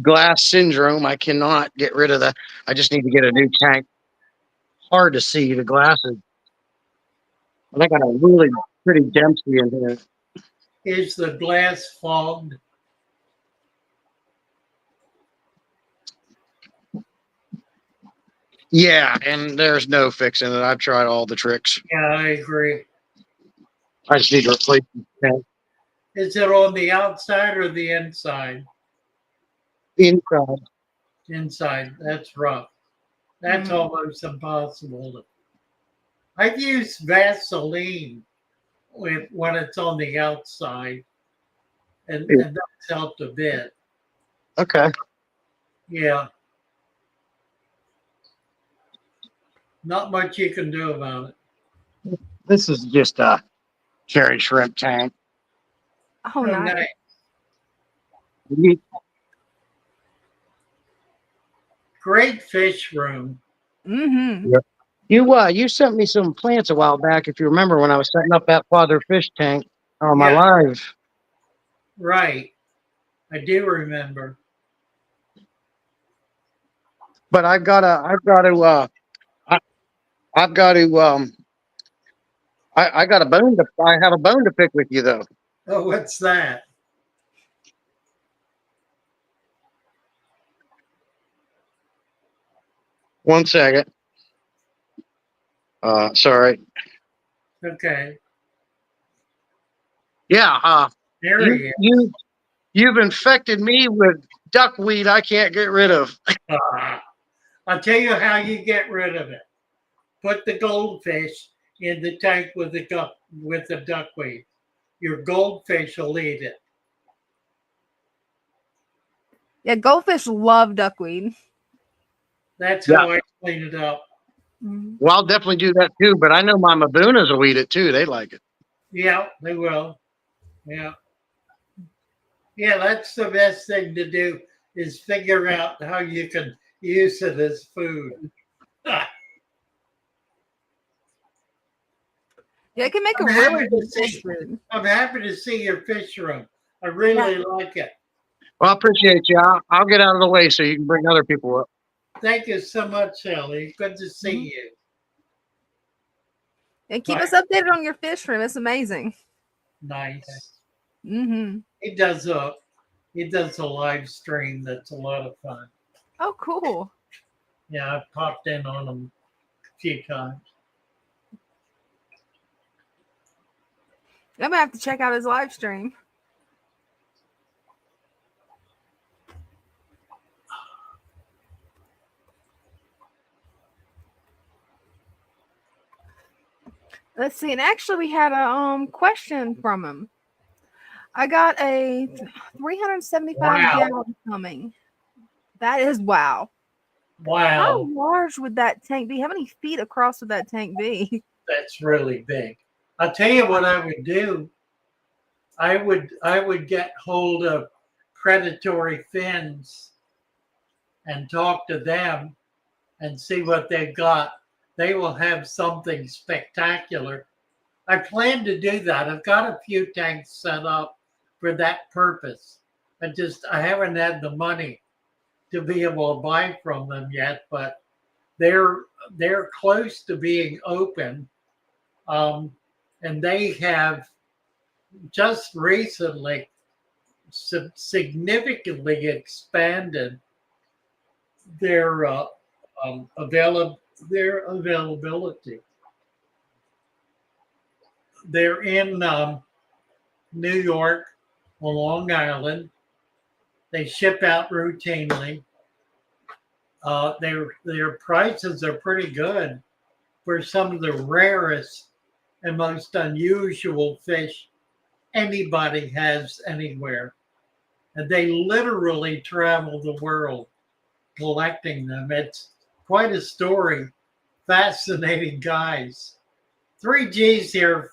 glass syndrome. I cannot get rid of that. I just need to get a new tank. Hard to see the glasses. But I got a really pretty density in here. Is the glass fogged? Yeah, and there's no fixing it. I've tried all the tricks. Yeah, I agree. I just need to replace the tank Is it on the outside or the inside? inside. Inside. That's rough. That's almost impossible. I've used Vaseline when it's on the outside, and that's helped a bit. Okay. Yeah. Not much you can do about it. This is just a cherry shrimp tank. Oh, nice. Nice. Great fish room. Mm-hmm. You sent me some plants a while back, if you remember, when I was setting up that father fish tank on my Yeah. live. Right. I do remember. But I've got to I got a bone to I have a bone to pick with you though. Oh, what's that? One second. Sorry. Okay. Yeah, There he is. you've infected me with duckweed I can't get rid of. I'll tell you how you get rid of it. Put the goldfish in the tank with the duckweed. Your goldfish will eat it. Yeah, goldfish love duckweed. That's how I clean it up. Mm-hmm. Well, I'll definitely do that too, but I know my Mabunas will eat it too. They like it. Yeah, they will. Yeah. Yeah, that's the best thing to do is figure out how you can use it as food. Yeah, it can make I'm a happy really to good see- fish food. I'm happy to see your fish room. I really like it. Well, I appreciate you. I'll get out of the way so you can bring other people up. Thank you so much, Ellie. Good to see you. And keep Bye. us updated on your fish room. It's amazing. Nice. Mm-hmm. He does a live stream that's a lot of fun. Oh, cool. Yeah, I've popped in on him a few times. I'm gonna have to check out his live stream. Let's see. And actually, we had a question from him. I got a 375 gallon coming. That is wow. How Wow, large would that tank be? How many feet across would that tank be? that's really big. I'll tell you what I would do. I would get hold of predatory fins and talk to them and see what they've got. They will have something spectacular. I plan to do that. I've got a few tanks set up for that purpose. I haven't had the money to be able to buy from them yet, but they're close to being open, and they have just recently significantly expanded their availability. They're in New York, on Long Island. They ship out routinely. Their prices are pretty good for some of the rarest and most unusual fish anybody has anywhere. And they literally travel the world collecting them. It's quite a story. Fascinating guys. 3G's here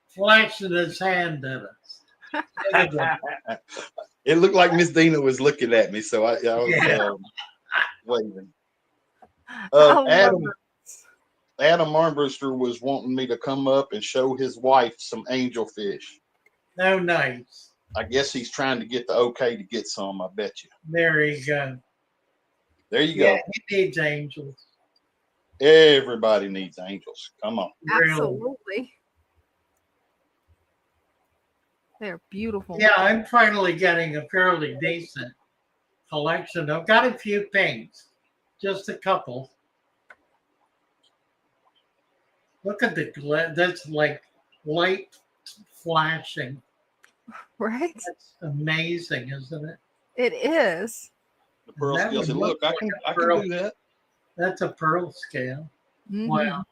flashing his hand at us. Look at that. It looked like Miss Dina was looking at me, so I was Yeah. waving. I love Adam it. Armbruster was wanting me to come up and show his wife some angelfish. Oh, nice. I guess he's trying to get the okay to get some, I bet you. There you go. There you Yeah, go. he needs angels. Everybody needs angels. Come on. Really. Absolutely. They're beautiful. Yeah, I'm finally getting a fairly decent collection. I've got a few pinks, just a couple. Look at the that's like light flashing. Right? That's amazing, isn't it? It is. The pearl That scale would said, look look, I like can a pearl. do that. That's a pearl scale. Mhm. Wow.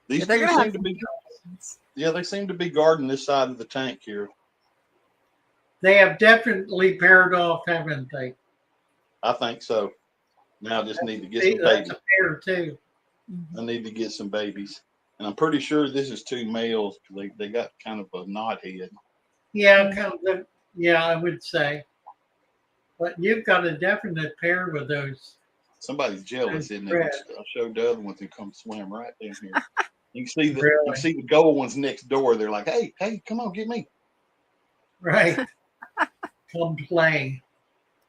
These Yeah, they're two gonna seem have to be some they seem to be guarding this side of the tank here. They have definitely paired off, haven't they? I think so. Now I just need to get See, some that's babies. a pair too. Mhm. I need to get some babies. And I'm pretty sure this is two males. They got kind of a knot head. Yeah, kind of. Yeah, I would say. But you've got a definite pair with those. Somebody's jealous, isn't Red. it? I'll show the other ones who come swim right down here. You can see Really? the gold ones next door. They're like, hey, come on, get me. Right. Come play.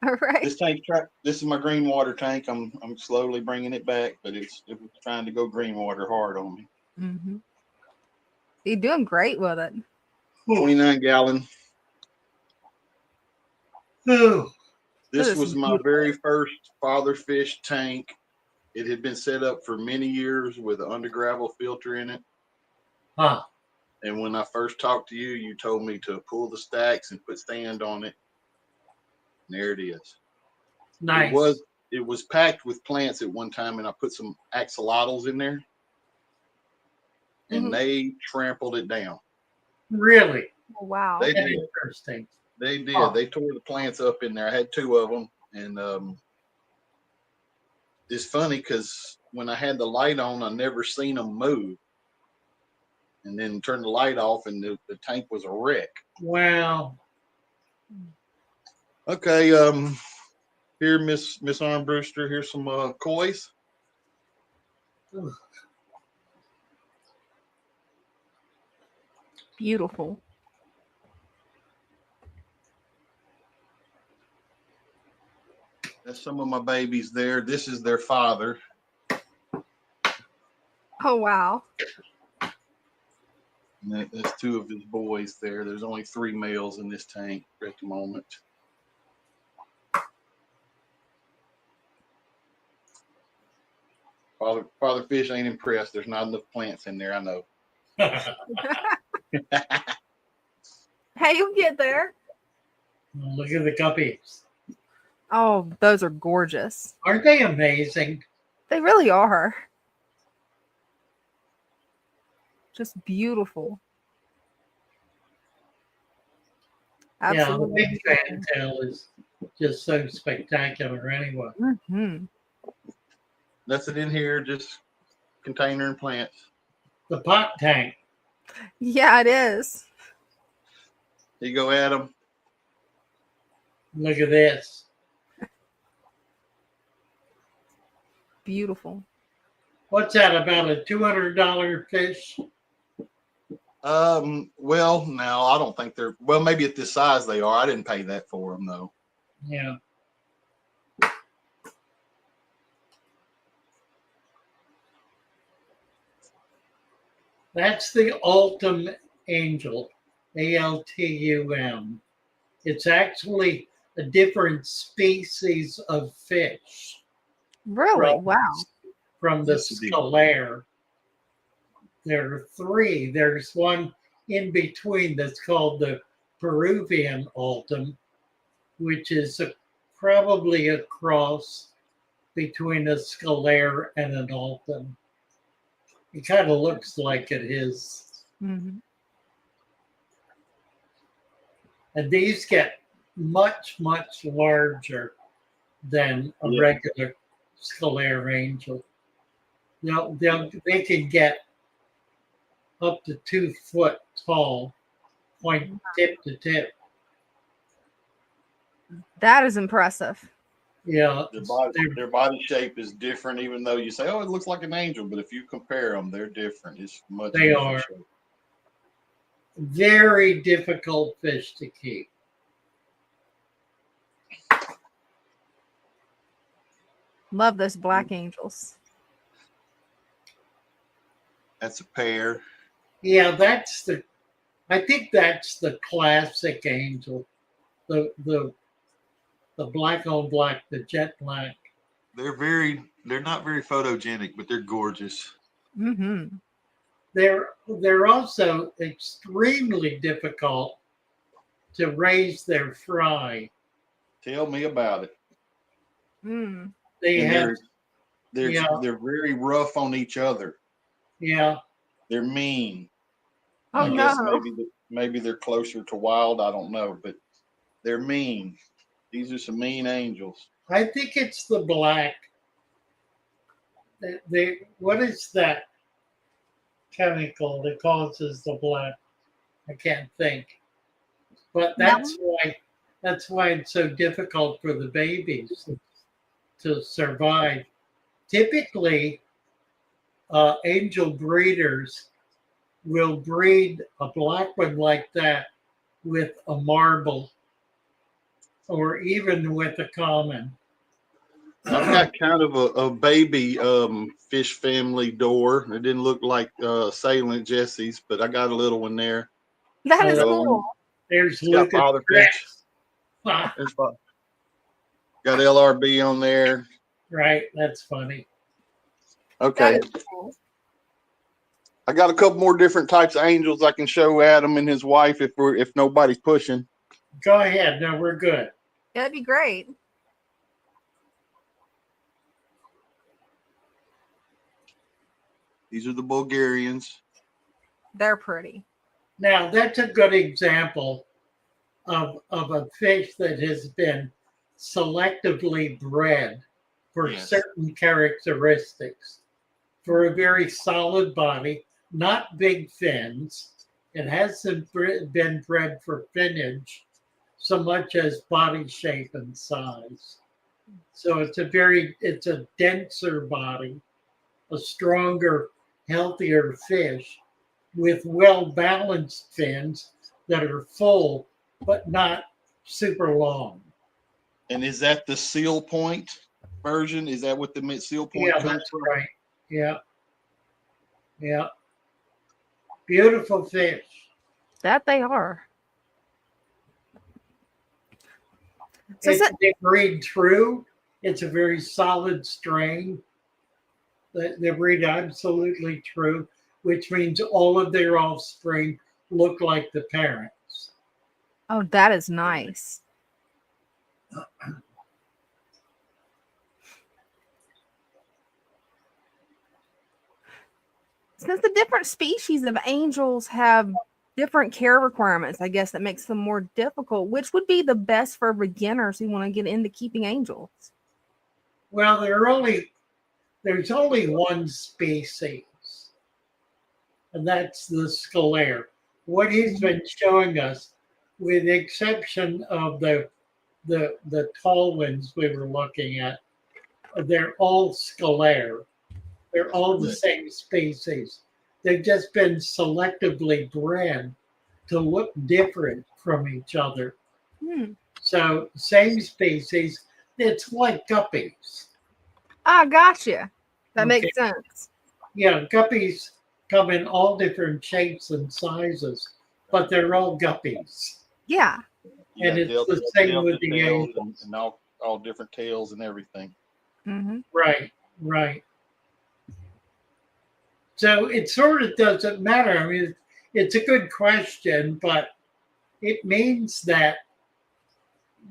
All right. This is my green water tank. I'm slowly bringing it back, but it was trying to go green water hard on me. Mm-hmm. You're doing great with it. 29 gallon. Ooh. This This was is my beautiful. very first father fish tank. It had been set up for many years with an under gravel filter in it. Huh. And when I first talked to you, you told me to pull the stacks and put sand on it. And there it is. Nice. It was packed with plants at one time, and I put some axolotls in there, and they trampled it down. Really? Oh, wow. They did. Interesting. They did. Huh. They tore the plants up in there. I had two of them, and it's funny because when I had the light on, I never seen them move. And then turned the light off, and the tank was a wreck. Wow. Okay, here, Miss Armbruster. Here's some kois. Ooh. Beautiful. That's some of my babies there. This is their father. Oh, wow. And that's two of his boys there. There's only 3 males in this tank at the moment. Father Fish ain't impressed. There's not enough plants in there, I know. Hey, you'll get there. Look at the guppies. Oh, those are gorgeous. Aren't they amazing? They really are. Just beautiful. Absolutely. Yeah, the big fantail is just so spectacular anyway. Mm-hmm. Nothing in here, just container and plants. The pot tank. Yeah, it is. There you go, Adam. Look at this. Beautiful. What's that, about a $200 fish? Well, no, I don't think they're, well, maybe at this size they are. I didn't pay that for them, though. Yeah. That's the Altum Angel, Altum. It's actually a different species of fish Really? Wow. from the Yes, it is. scalaire. there are three. There's one in between that's called the Peruvian Altum, which is probably a cross between a scalare and an Altum. It kind of looks like it is. Mhm. And these get much, much larger than a Yeah. regular scalare angel. They can get up to 2 foot tall, point tip to tip. That is impressive. Yeah, Their body shape is different, even though you say, "Oh, it looks like an angel," but if you compare them, they're different. It's much. They different are. shape. Very difficult fish to keep. Love those black angels. That's a pair. Yeah, I think that's the classic angel. The black on black, the jet black. They're not very photogenic, but they're gorgeous. Mm-hmm. They're also extremely difficult to raise their fry. Tell me about it. Mm. They And have they're very rough on each other. yeah. They're mean. Oh I guess no. maybe they're closer to wild. I don't know, but they're mean. These are some mean angels. I think it's the black. What is that chemical that causes the black? I can't think. But that's why it's so difficult for the babies to survive. Typically, angel breeders will breed a black one like that with a marble or even with a common. I've got kind of a baby fish family door. It didn't look like Salient Jesse's, but I got a little one there. That is So, cool. There's it's got Lucas father Rex. fish. Got LRB on there. Right, that's funny. Okay. That is cool. I got a couple more different types of angels I can show Adam and his wife if nobody's pushing. Go ahead. No, we're good. That'd be great. These are the Bulgarians. They're pretty. Now, that's a good example of a fish that has been selectively bred for Yes. certain characteristics. For a very solid body, not big fins. It hasn't been bred for finnage so much as body shape and size. So it's a denser body, a stronger, healthier fish with well-balanced fins that are full but not super long. And is that the seal point version? Is that what the seal point Yeah, comes that's from? right. Yeah. Yeah. Beautiful fish. That they are. So They breed true. It's a very solid strain. They breed absolutely true, which means all of their offspring look like the parents. oh, that is nice. Since the different species of angels have different care requirements, I guess that makes them more difficult. Which would be the best for beginners who want to get into keeping angels? Well, there's only one species, and that's the scalare. What he's been showing us, with the exception of the tall ones we were looking at, they're all scalare. They're all the same species. They've just been selectively bred to look different from each other. Hmm. So same species. It's like guppies. Ah, gotcha. That Okay. makes sense. Yeah, guppies come in all different shapes and sizes, but they're all guppies. Yeah. You And got it's the same with the tails angels. and all different tails and everything. Mm-hmm. Right, right. So it sort of doesn't matter. I mean, it's a good question, but it means that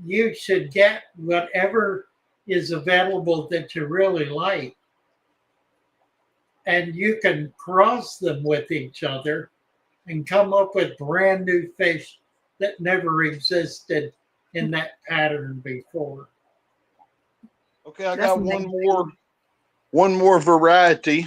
you should get whatever is available that you really like. And you can cross them with each other and come up with brand new fish that never existed in that pattern before. Okay, I That's got amazing. one more variety.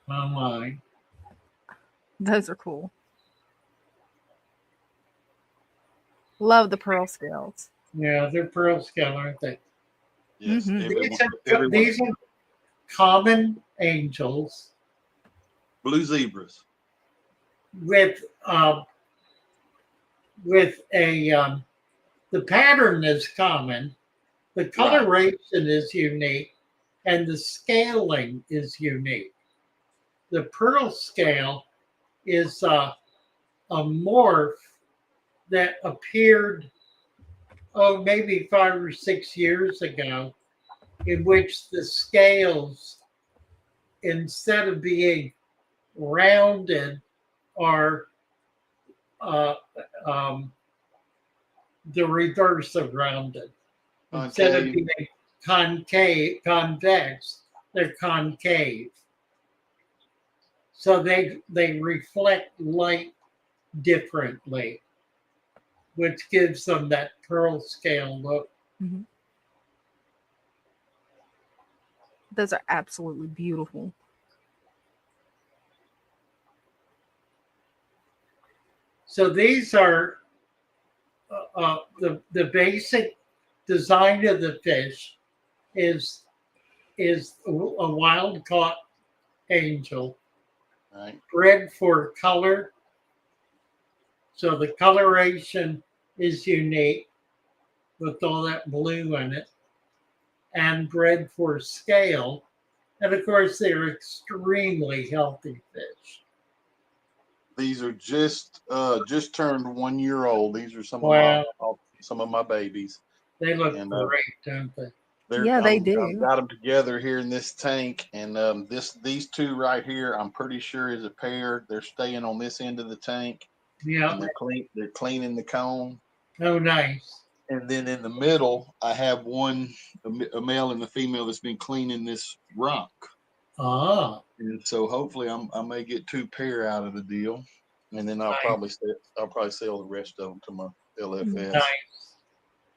Online. Those are cool. Love the pearl scales. Yeah, they're pearl scale, aren't they? Yes, Mhm. These are common angels blue zebras. with a the pattern is common, the coloration is unique, and the scaling is unique. The pearl scale is a morph that appeared, maybe 5 or 6 years ago, in which the scales, instead of being rounded, are uh, um, the reverse of rounded. Instead of being convex, they're concave. So they reflect light differently, which gives them that pearl scale look. Mhm. Those are absolutely beautiful. So these are the basic design of the fish is a wild caught angel, Right. bred for color. So the coloration is unique with all that blue in it, and bred for scale. And of course, they're extremely healthy fish. These are just turned 1 year old. These are Wow, some of my babies. they look And great, don't they? Yeah, they I've do. got them together here in this tank, and these two right here, I'm pretty sure is a pair. They're staying on this end of the tank, Yeah. and they're cleaning the cone. Oh, nice. And then in the middle, I have a male and a female that's been cleaning this rock. Ah, And so hopefully I may get 2 pair out of the deal, and then I'll nice. probably sell the rest of them to my LFS. Nice.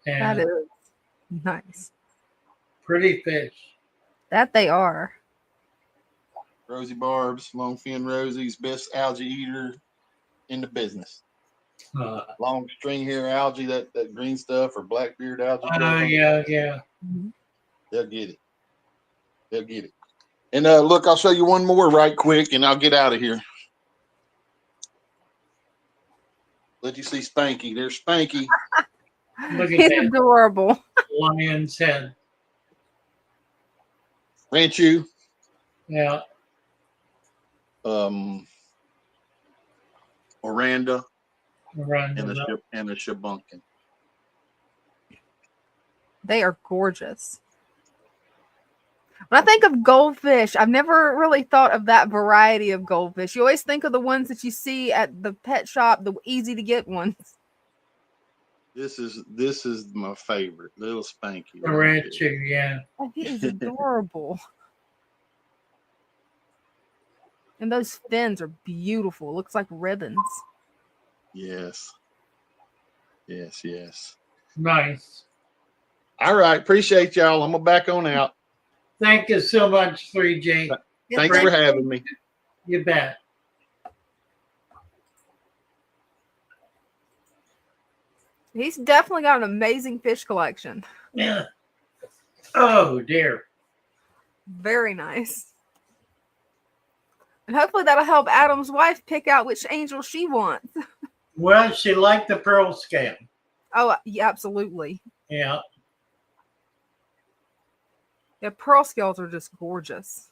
That And is nice. pretty fish. That they are. Rosie Barb's, longfin Rosie's best algae eater in the business. Long string hair algae, that green stuff, or blackbeard algae. Yeah. They'll get it. They'll get it. And look, I'll show you one more right quick, and I'll get out of here. Let you see Spanky. There's Spanky. Look at He's that adorable. lion's head. Ranchu. Yeah. Oranda. Around And the a Shabunkin. They are gorgeous. When I think of goldfish, I've never really thought of that variety of goldfish. You always think of the ones that you see at the pet shop, the easy to get ones. This is my favorite, little Spanky. Ranchu, yeah. Oh, he is adorable. And those fins are beautiful. Looks like ribbons. Yes. Nice. All right. Appreciate y'all. I'm going to back on out. Thank you so much, 3J. Thanks for having me. You bet. He's definitely got an amazing fish collection. Yeah. Oh, dear. Very nice. And hopefully that'll help Adam's wife pick out which angel she wants. Well, she liked the pearl scale. Oh, yeah, absolutely. Yeah. Yeah, pearl scales are just gorgeous.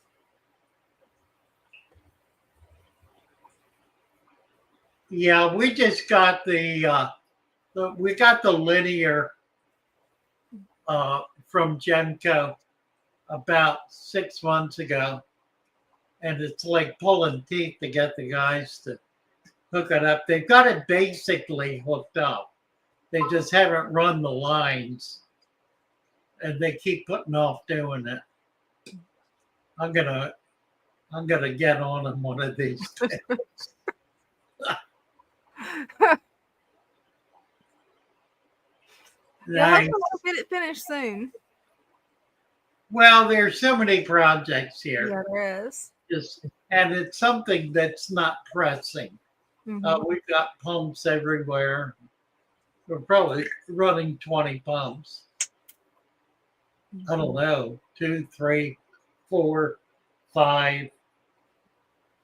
Yeah, we just got we got the linear from Genco about 6 months ago, and it's like pulling teeth to get the guys to hook it up. They've got it basically hooked up. They just haven't run the lines, and they keep putting off doing it. I'm gonna get on them one of these days. Yeah, Nice. hopefully we'll get it finished soon. Well, there's so many projects Yeah, here. there is. And it's something that's not pressing. We've got pumps everywhere. We're probably running 20 pumps. I don't know, 2, 3, 4, 5,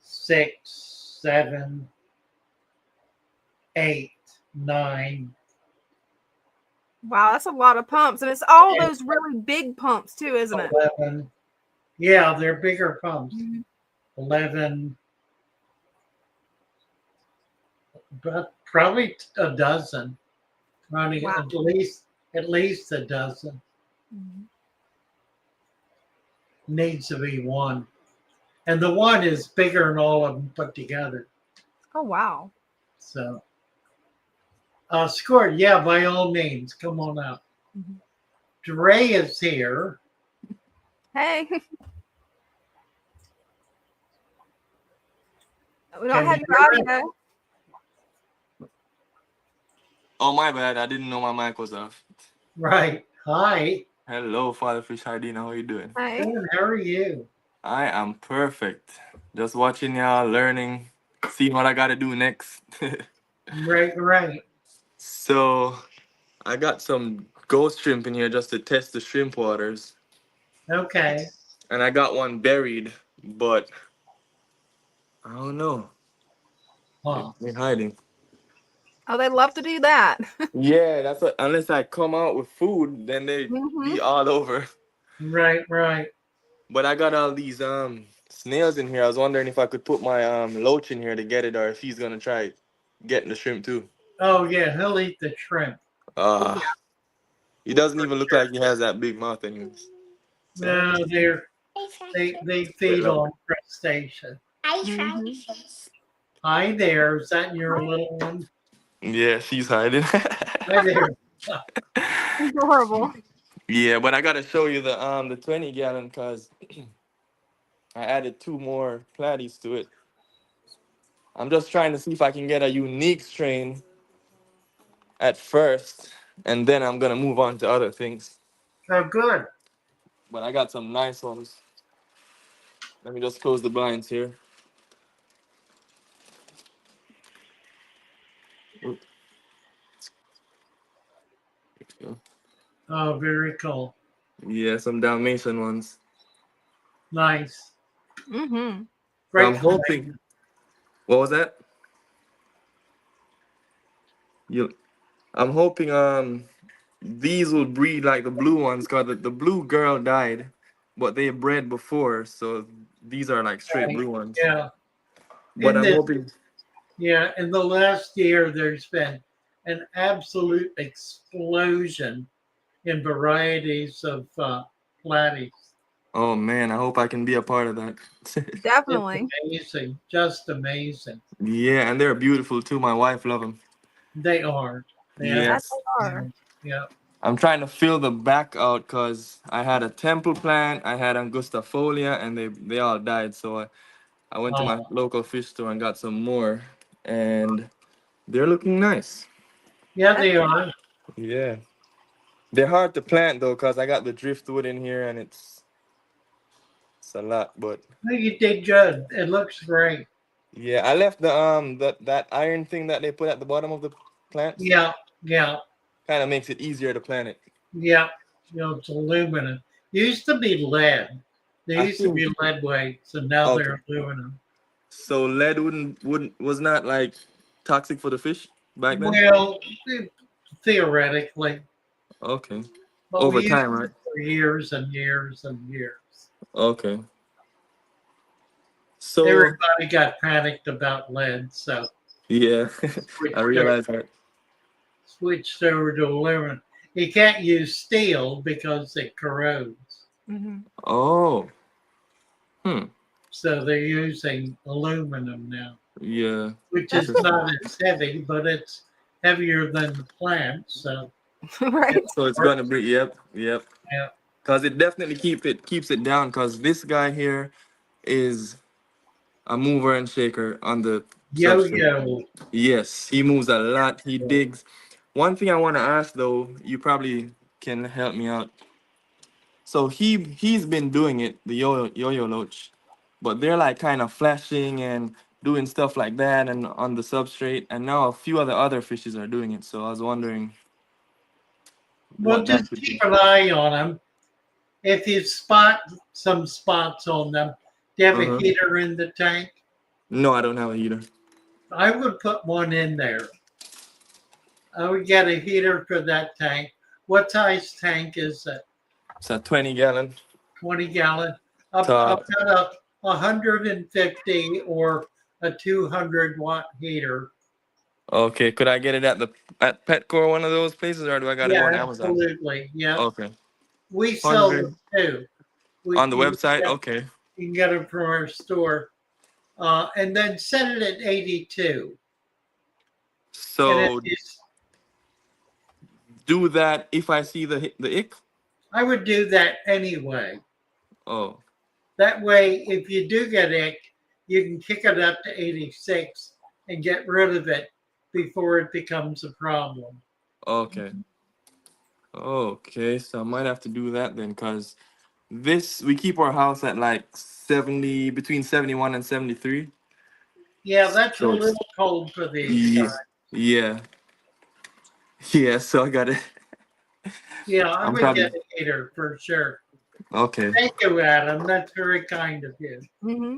6, 7, 8, 9. Wow, that's a lot of pumps, and it's all those really big pumps too, isn't it? 11. Yeah, they're bigger pumps. 11, but probably a dozen. Running Wow. at least a dozen. Needs to be one, and the one is bigger than all of them put together. Oh wow. So, Squirt, yeah, by all means, come on out. Dre is here. Hey. We don't have your audio. Oh, my bad. I didn't know my mic was off. Right. Hi. Hello, Father Fish. Hi, Dina. How you doing? Hey. Good. How are you? I am perfect. Just watching y'all, learning, seeing what I got to do next. Right. So, I got some ghost shrimp in here just to test the shrimp waters. Okay. And I got one buried, but I don't know. They're hiding. Oh, they love to do that. Yeah, that's what. Unless I come out with food, then they be all over. Right. But I got all these snails in here. I was wondering if I could put my loach in here to get it, or if he's gonna try getting the shrimp too. Oh yeah, he'll eat the shrimp. He doesn't even look like he has that big mouth anyways. No, they feed on crustacean. Hi there. Is that your little one? Yeah, she's hiding. Hi there. Adorable. Yeah, but I gotta show you the 20 gallon because I added 2 more platies to it. I'm just trying to see if I can get a unique strain at first, and then I'm gonna move on to other things. Oh, good. But I got some nice ones. Let me just close the blinds here. Oh, very cool. Yeah, some Dalmatian ones. Nice. Mm-hmm. Great. I'm hoping. What was that? I'm hoping these will breed like the blue ones, cause the blue girl died, but they bred before, so these are like straight blue ones. Yeah. But I'm hoping. Yeah, in the last year, there's been an absolute explosion in varieties of platies. Oh man, I hope I can be a part of that. Definitely. It's amazing, just amazing. Yeah, and they're beautiful too. My wife love them. They are. Yes. They are. Yeah. I'm trying to fill the back out because I had a temple plant, I had angustifolia, and they all died. So I went to my local fish store and got some more, and they're looking nice. Yeah, they are. Yeah. They're hard to plant though, because I got the driftwood in here and it's a lot, but You did good. It looks great. yeah, I left that iron thing that they put at the bottom of the plants. Yeah. Kind of makes it easier to plant it. Yeah. It's aluminum. Used to be lead. They used to be lead weights, and now they're aluminum. So lead was not like toxic for the fish back then? Well, theoretically. Okay. But Over we time, used right? it for years and years and years. Okay. So everybody got panicked about lead, so Yeah, Switched I over, realize that. switched over to aluminum. You can't use steel because it corrodes. Hmm. Oh, hmm. So they're using aluminum now, Yeah. which That's is Interesting. not as heavy, but it's heavier than the plant. So right. it So it's works. gonna be yep. Yeah. Cause it definitely keeps it down. Cause this guy here is a mover and shaker on the substrate. Yo-yo. Yes, he moves a lot. He digs. One thing I want to ask though, you probably can help me out. So he's been doing it, the yo-yo loach, but they're like kind of flashing and doing stuff like that and on the substrate, and now a few other fishes are doing it. So I was wondering Well, what that just could keep be. an eye on them. If you spot some spots on them, do you have a Uh-huh. heater in the tank? No, I don't have a heater. I would put one in there. I would get a heater for that tank. What size tank is it? It's a 20-gallon 20-gallon? I've top. got a 150 or a 200-watt heater. Okay, could I get it at Petco, one of those places, or do I gotta go Yeah, on Amazon? absolutely. Yeah. Okay, We sell them 100 too. on the website. Okay, You can get them from our store. And then set it at 82. And if so you, do that if I see the ick. I would do that anyway. Oh, That way, if you do get ick, you can kick it up to 86 and get rid of it before it becomes a problem. okay. Okay, so I might have to do that then, cause this we keep our house at like 70, between 71 and 73. Yeah, that's a So it's little cold for these yeah, guys. yeah, yeah. So I got it. Yeah, I I'm would get probably a heater for sure. okay. Thank you, Adam. That's very kind of you. Hmm.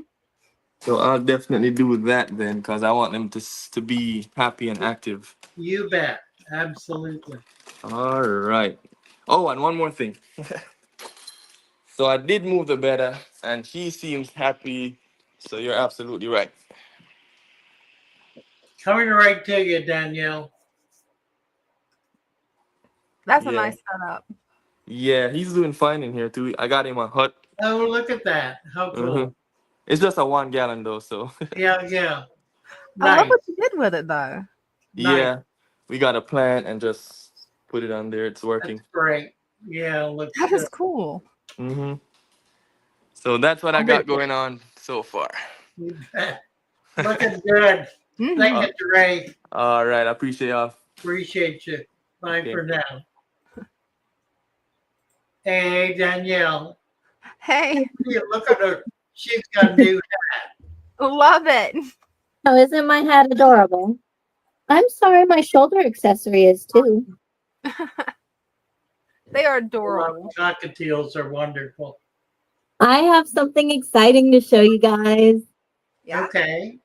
So I'll definitely do that then, cause I want them to be happy and active. You bet. Absolutely. All right. Oh, and one more thing. So I did move the better, and he seems happy. So you're absolutely right. Coming right to you, Danielle. That's a Yeah, nice setup. yeah. He's doing fine in here too. I got him a hut. Oh, look at that. How Hmm. cool. It's just a 1 gallon though, so Yeah, yeah. I love Nice. what you did with it, though. Nice. yeah. We got a plant and just put it on there. It's That's working. great. Yeah, looks That good. is cool. Hmm. So that's what I I'll be got going on so far. you bet. Looking good. Thank Uh, Hmm. you, Ray. all right. I appreciate y'all. Appreciate you. Bye Okay. for now. Hey, Danielle. Hey, Look at her. She's got a new love it. Oh, isn't my hat adorable? I'm sorry, my shoulder accessory is too. They are hat. adorable. Cockatiels are wonderful. I have something exciting to show you guys. Yeah. Okay.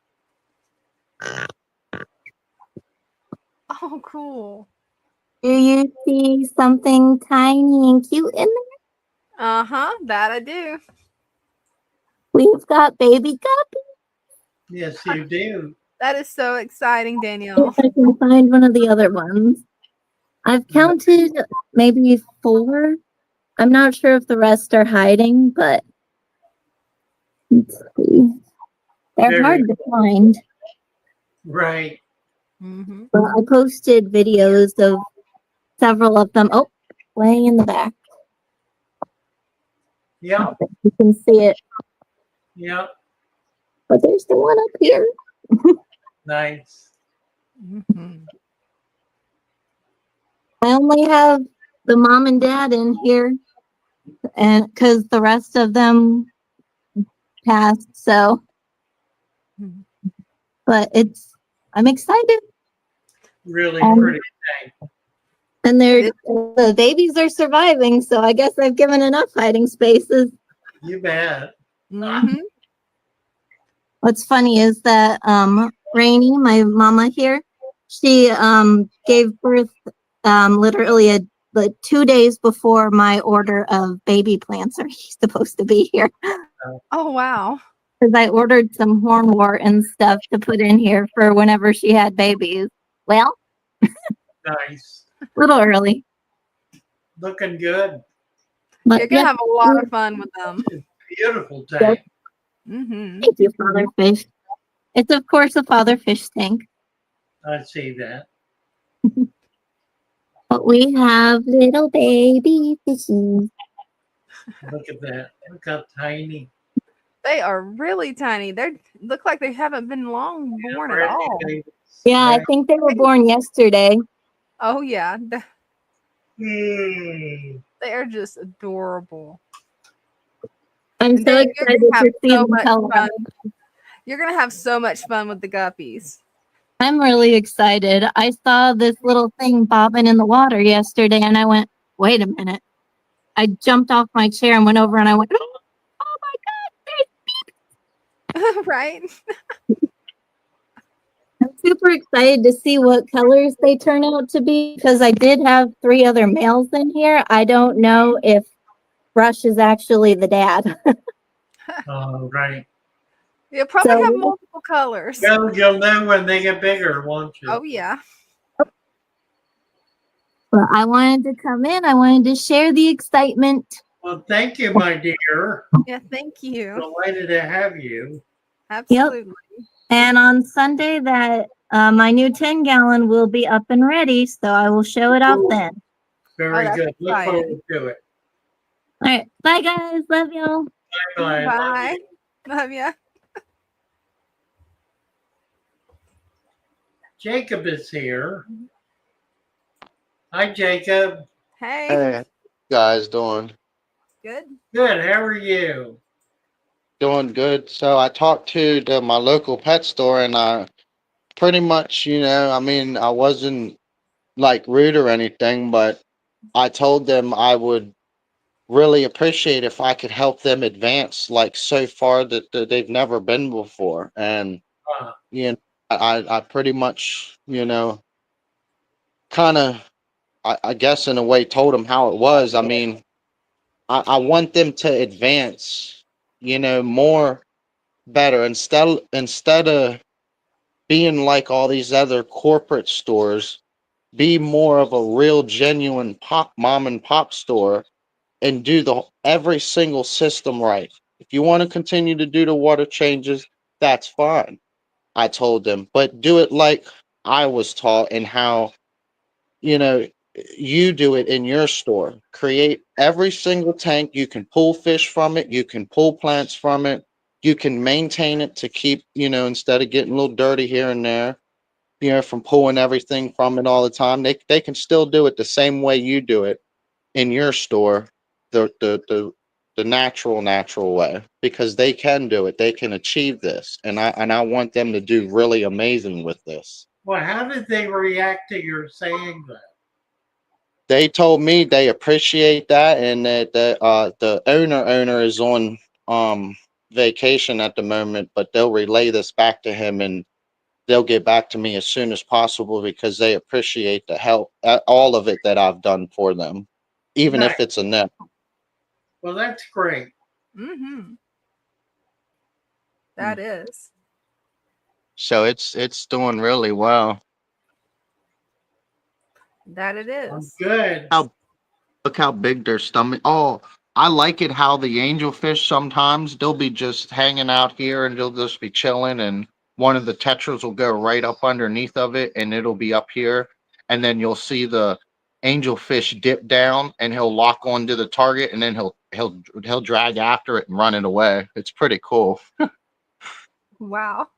Oh, cool. Do you see something tiny and cute in there? Uh-huh. That I do. We've got baby guppies. Yes, you do. That is so exciting, If Danielle. I can find one of the other ones. I've counted maybe 4. I'm not sure if the rest are hiding, but let's see. They're Very hard to find. right. Mm-hmm. But I posted videos of several of them. Oh, way in the back. Yep. You can see it. Yep. But there's the one up here. Nice. Mm-hmm. I only have the mom and dad in here, and because the rest of them passed. So, but I'm excited, Really and, pretty thing. and the babies are surviving. So I guess I've given enough hiding spaces. You bet. Mm-hmm. What's funny is that Rainy, my mama here, she gave birth literally like 2 days before my order of baby plants are supposed to be here. Oh, wow. because I ordered some hornwort and stuff to put in here for whenever she had babies. Well, Nice. a little early, Looking good. but You're gonna yep. have a lot of fun with them. Beautiful Yep. tank. Mm-hmm. Thank you, Father Fish. It's of course a Father Fish tank, I see that. but we have little baby fishes. Look at that. Look how tiny. They are really tiny. They look like they haven't been long born at Brand all. new babies. Yeah, I Right. think they were born yesterday. Oh yeah, Hmm. they are just adorable. I'm And so Dave, you're excited gonna have to see so them much color. fun. You're gonna have so much fun with the guppies. I'm really excited. I saw this little thing bobbing in the water yesterday and I went, wait a minute. I jumped off my chair and went over and I went, oh my God, Right? I'm super excited to see what colors they turn out to be because I did have 3 other males in here. I don't know if Brush is actually the dad. Oh, right. You'll probably have So, multiple colors. You'll know when they get bigger, won't you? Oh yeah. but I wanted to come in. I wanted to share the excitement. Well, thank you, my dear. Yeah, thank you. Delighted to have you. Absolutely. And on Sunday, that my new 10-gallon will be up and ready, so I will show it off then. Very that's good. Look exciting. forward to it. All right, bye guys, love y'all. Bye. Bye. Love ya. Jacob is here. Hi, Jacob. Hey. Hey, guys, doing Good. Good. How are you? doing good. So I talked to my local pet store, and I pretty much, I mean, I wasn't like rude or anything, but I told them I would really appreciate if I could help them advance like so far that they've never been before. And Uh, you know, I pretty much, kind of, I guess in a way told them how it was. I mean, I want them to advance, more better instead of being like all these other corporate stores. Be more of a real genuine pop mom and pop store and do the every single system right. If you want to continue to do the water changes, that's fine, I told them, but do it like I was taught and how you know you do it in your store. Create every single tank. You can pull fish from it, you can pull plants from it, you can maintain it to keep, instead of getting a little dirty here and there, from pulling everything from it all the time. They can still do it the same way you do it in your store, the natural way, because they can do it. They can achieve this, and I want them to do really amazing with this. well, how did they react to your saying that? They told me they appreciate that, and that the owner is on vacation at the moment, but they'll relay this back to him, and they'll get back to me as soon as possible because they appreciate the help, all of it that I've done for them, even Nice. if it's a net. Well, that's great. Mm-hmm. That is. So it's doing really well. That it is. Good. Look how big their stomach. Oh, I like it how the angelfish sometimes they'll be just hanging out here and they'll just be chilling, and one of the tetras will go right up underneath of it and it'll be up here, and then you'll see the angelfish dip down and he'll lock onto the target, and then he'll drag after it and run it away. It's pretty cool. Wow.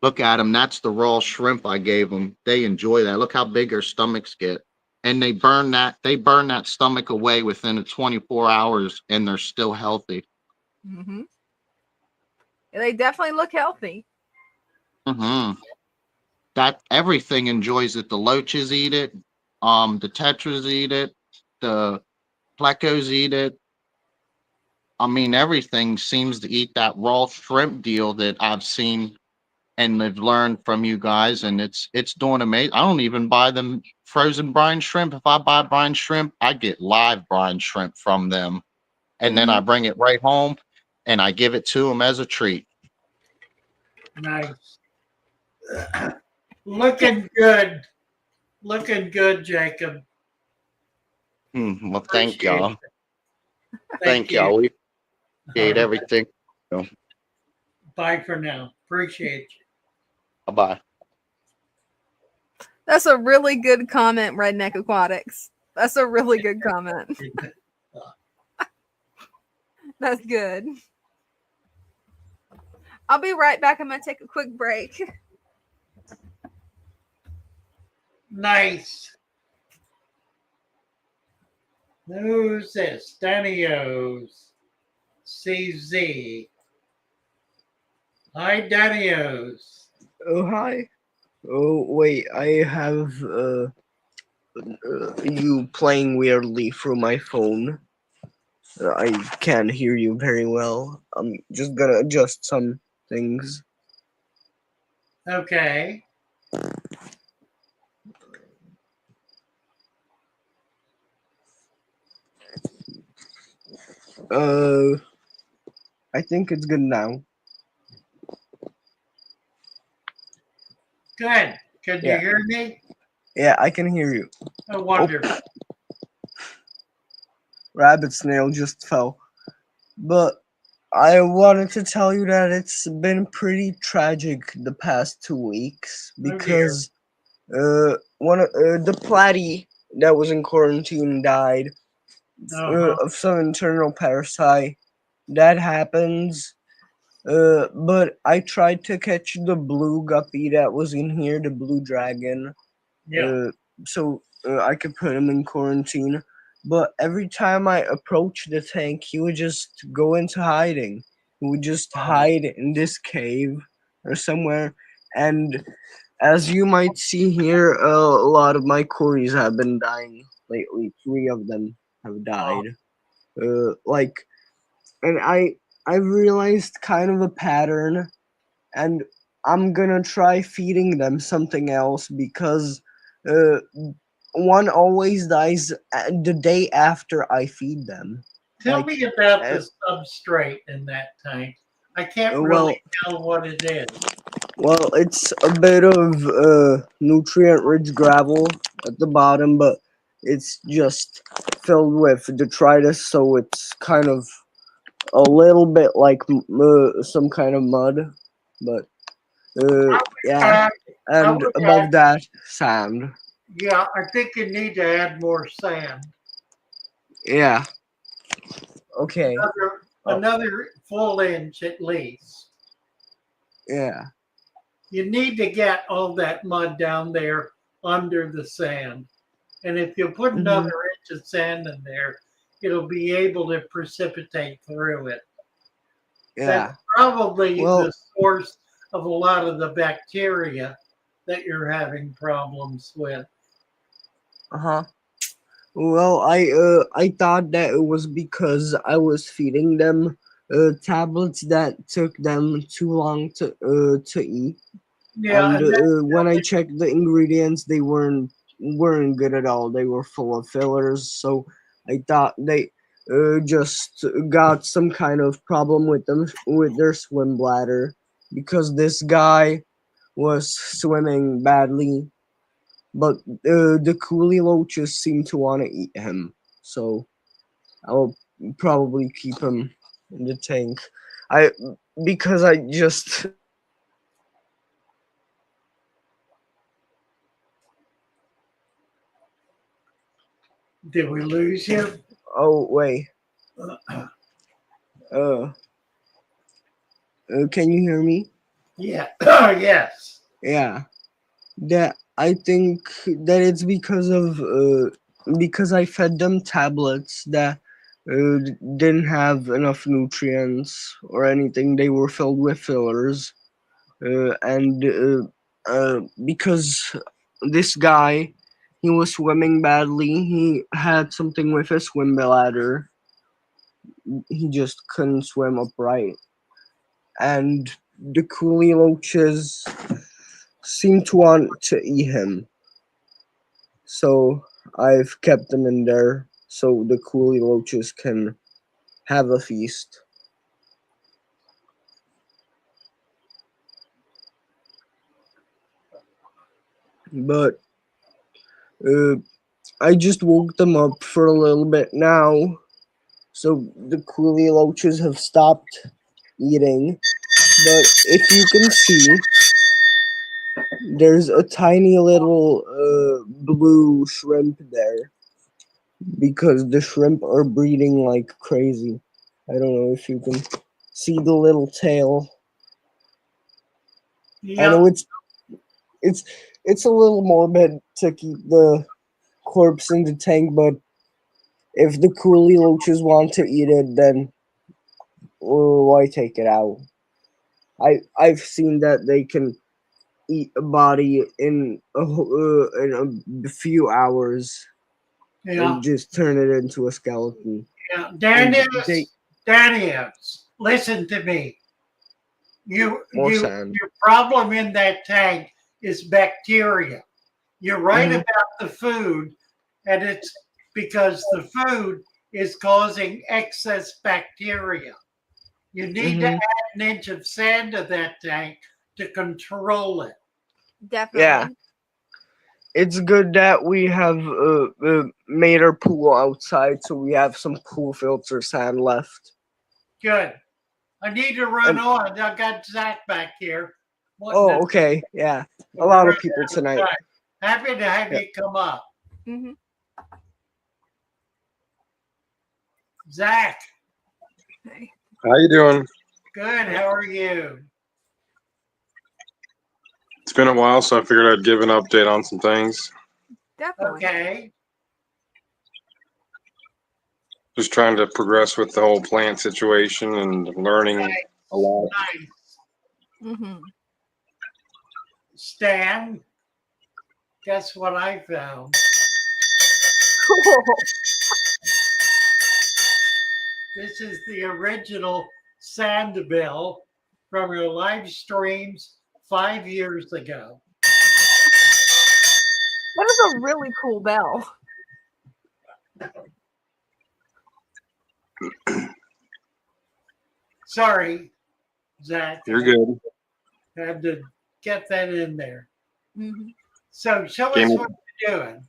Look at them. That's the raw shrimp I gave them. They enjoy that. Look how big their stomachs get. And they burn that stomach away within the 24 hours and they're still healthy. Mm-hmm. They definitely look healthy. Mm-hmm. That everything enjoys it. The loaches eat it. The tetras eat it. The plecos eat it. I mean, everything seems to eat that raw shrimp deal that I've seen and have learned from you guys, and it's doing amazing. I don't even buy them frozen brine shrimp. If I buy brine shrimp, I get live brine shrimp from them, and then I Mm-hmm. bring it right home, and I give it to them as a treat. Nice. Looking good. Looking good, Jacob. Well, thank Appreciate y'all. it. Thank Thank you. y'all. We All appreciate right. everything. Bye for now. Appreciate you. Bye. That's a really good comment, Redneck Aquatics. That's a really good comment. That's good. I'll be right back. I'm going to take a quick break. Nice. Who's this? Danios. CZ. Hi, Danios. Oh, hi. Oh, wait, I have you playing weirdly through my phone. I can't hear you very well. I'm just gonna adjust some things. Okay. I think it's good now. Good. Can you Yeah. hear me? Yeah, I can hear you. Oh, wonderful. Rabbit snail just fell. But I wanted to tell you that it's been pretty tragic the past 2 weeks because one of the platy that was in quarantine died of some internal parasite. That happens. But I tried to catch the blue guppy that was in here, the blue dragon. Yeah. So I could put him in quarantine. But every time I approached the tank, he would just go into hiding. He would just hide in this cave or somewhere. And as you might see here, a lot of my cories have been dying lately. 3 of them have died. Like, and I've realized kind of a pattern, and I'm gonna try feeding them something else because uh, one always dies the day after I feed them. Tell Like, me about the substrate in that tank. I can't well, really tell what it is. well, it's a bit of nutrient-rich gravel at the bottom, but it's just filled with detritus, so it's kind of a little bit like some kind of mud, but yeah, and above that, sand. Yeah, I think you need to add more sand. Yeah. Okay. Another full inch at least. Yeah. You need to get all that mud down there under the sand. And if you put another inch of sand in there, it'll be able to precipitate through it. Yeah. That's probably the source of a lot of the bacteria that you're having problems with. Uh-huh. Well, I thought that it was because I was feeding them tablets that took them too long to eat. Yeah, And when I checked the ingredients, they weren't good at all. They were full of fillers, so I thought they just got some kind of problem with them with their swim bladder because this guy was swimming badly, but the coolie loaches seem to want to eat him, so I'll probably keep him in the tank. I because I just Did we lose you? Oh wait. Can you hear me? Yeah. Yes. Yeah. That I think that it's because I fed them tablets that didn't have enough nutrients or anything. They were filled with fillers, and because this guy, he was swimming badly. He had something with his swim bladder. He just couldn't swim upright, and the coolie loaches seem to want to eat him. So I've kept them in there so the coolie loaches can have a feast. but I just woke them up for a little bit now. So the coolie loaches have stopped eating. But if you can see, there's a tiny little blue shrimp there because the shrimp are breeding like crazy. I don't know if you can see the little tail. I know it's a little morbid to keep the corpse in the tank, but if the coolie loaches want to eat it, then why take it out? I've seen that they can eat a body in a few hours Yeah. and just turn it into a skeleton. Yeah. And Daniels, listen to me. More sand. Your problem in that tank is bacteria. You're right Mhm. about the food, and it's because the food is causing excess bacteria. You need to Mhm. add an inch of sand to that tank to control it. Definitely. Yeah. It's good that we have made our pool outside, so we have some pool filter sand left. Good. I need to run And- on. I got Zach back here. Oh, okay. Yeah. A lot of people tonight. Happy to have Yeah. you come up. Mm-hmm. Zach, Hey. How you doing? good. How are you? It's been a while, so I figured I'd give an update on some things. Definitely. Okay. Just trying to progress with the whole plant situation and learning a lot. Nice. Mm-hmm. Stan, guess what I found? Cool. This is the original sand bill from your live streams 5 years ago. That is a really cool bell. Sorry, Zach. You're good. Had to get that in there. Mm-hmm. So show us what you're doing.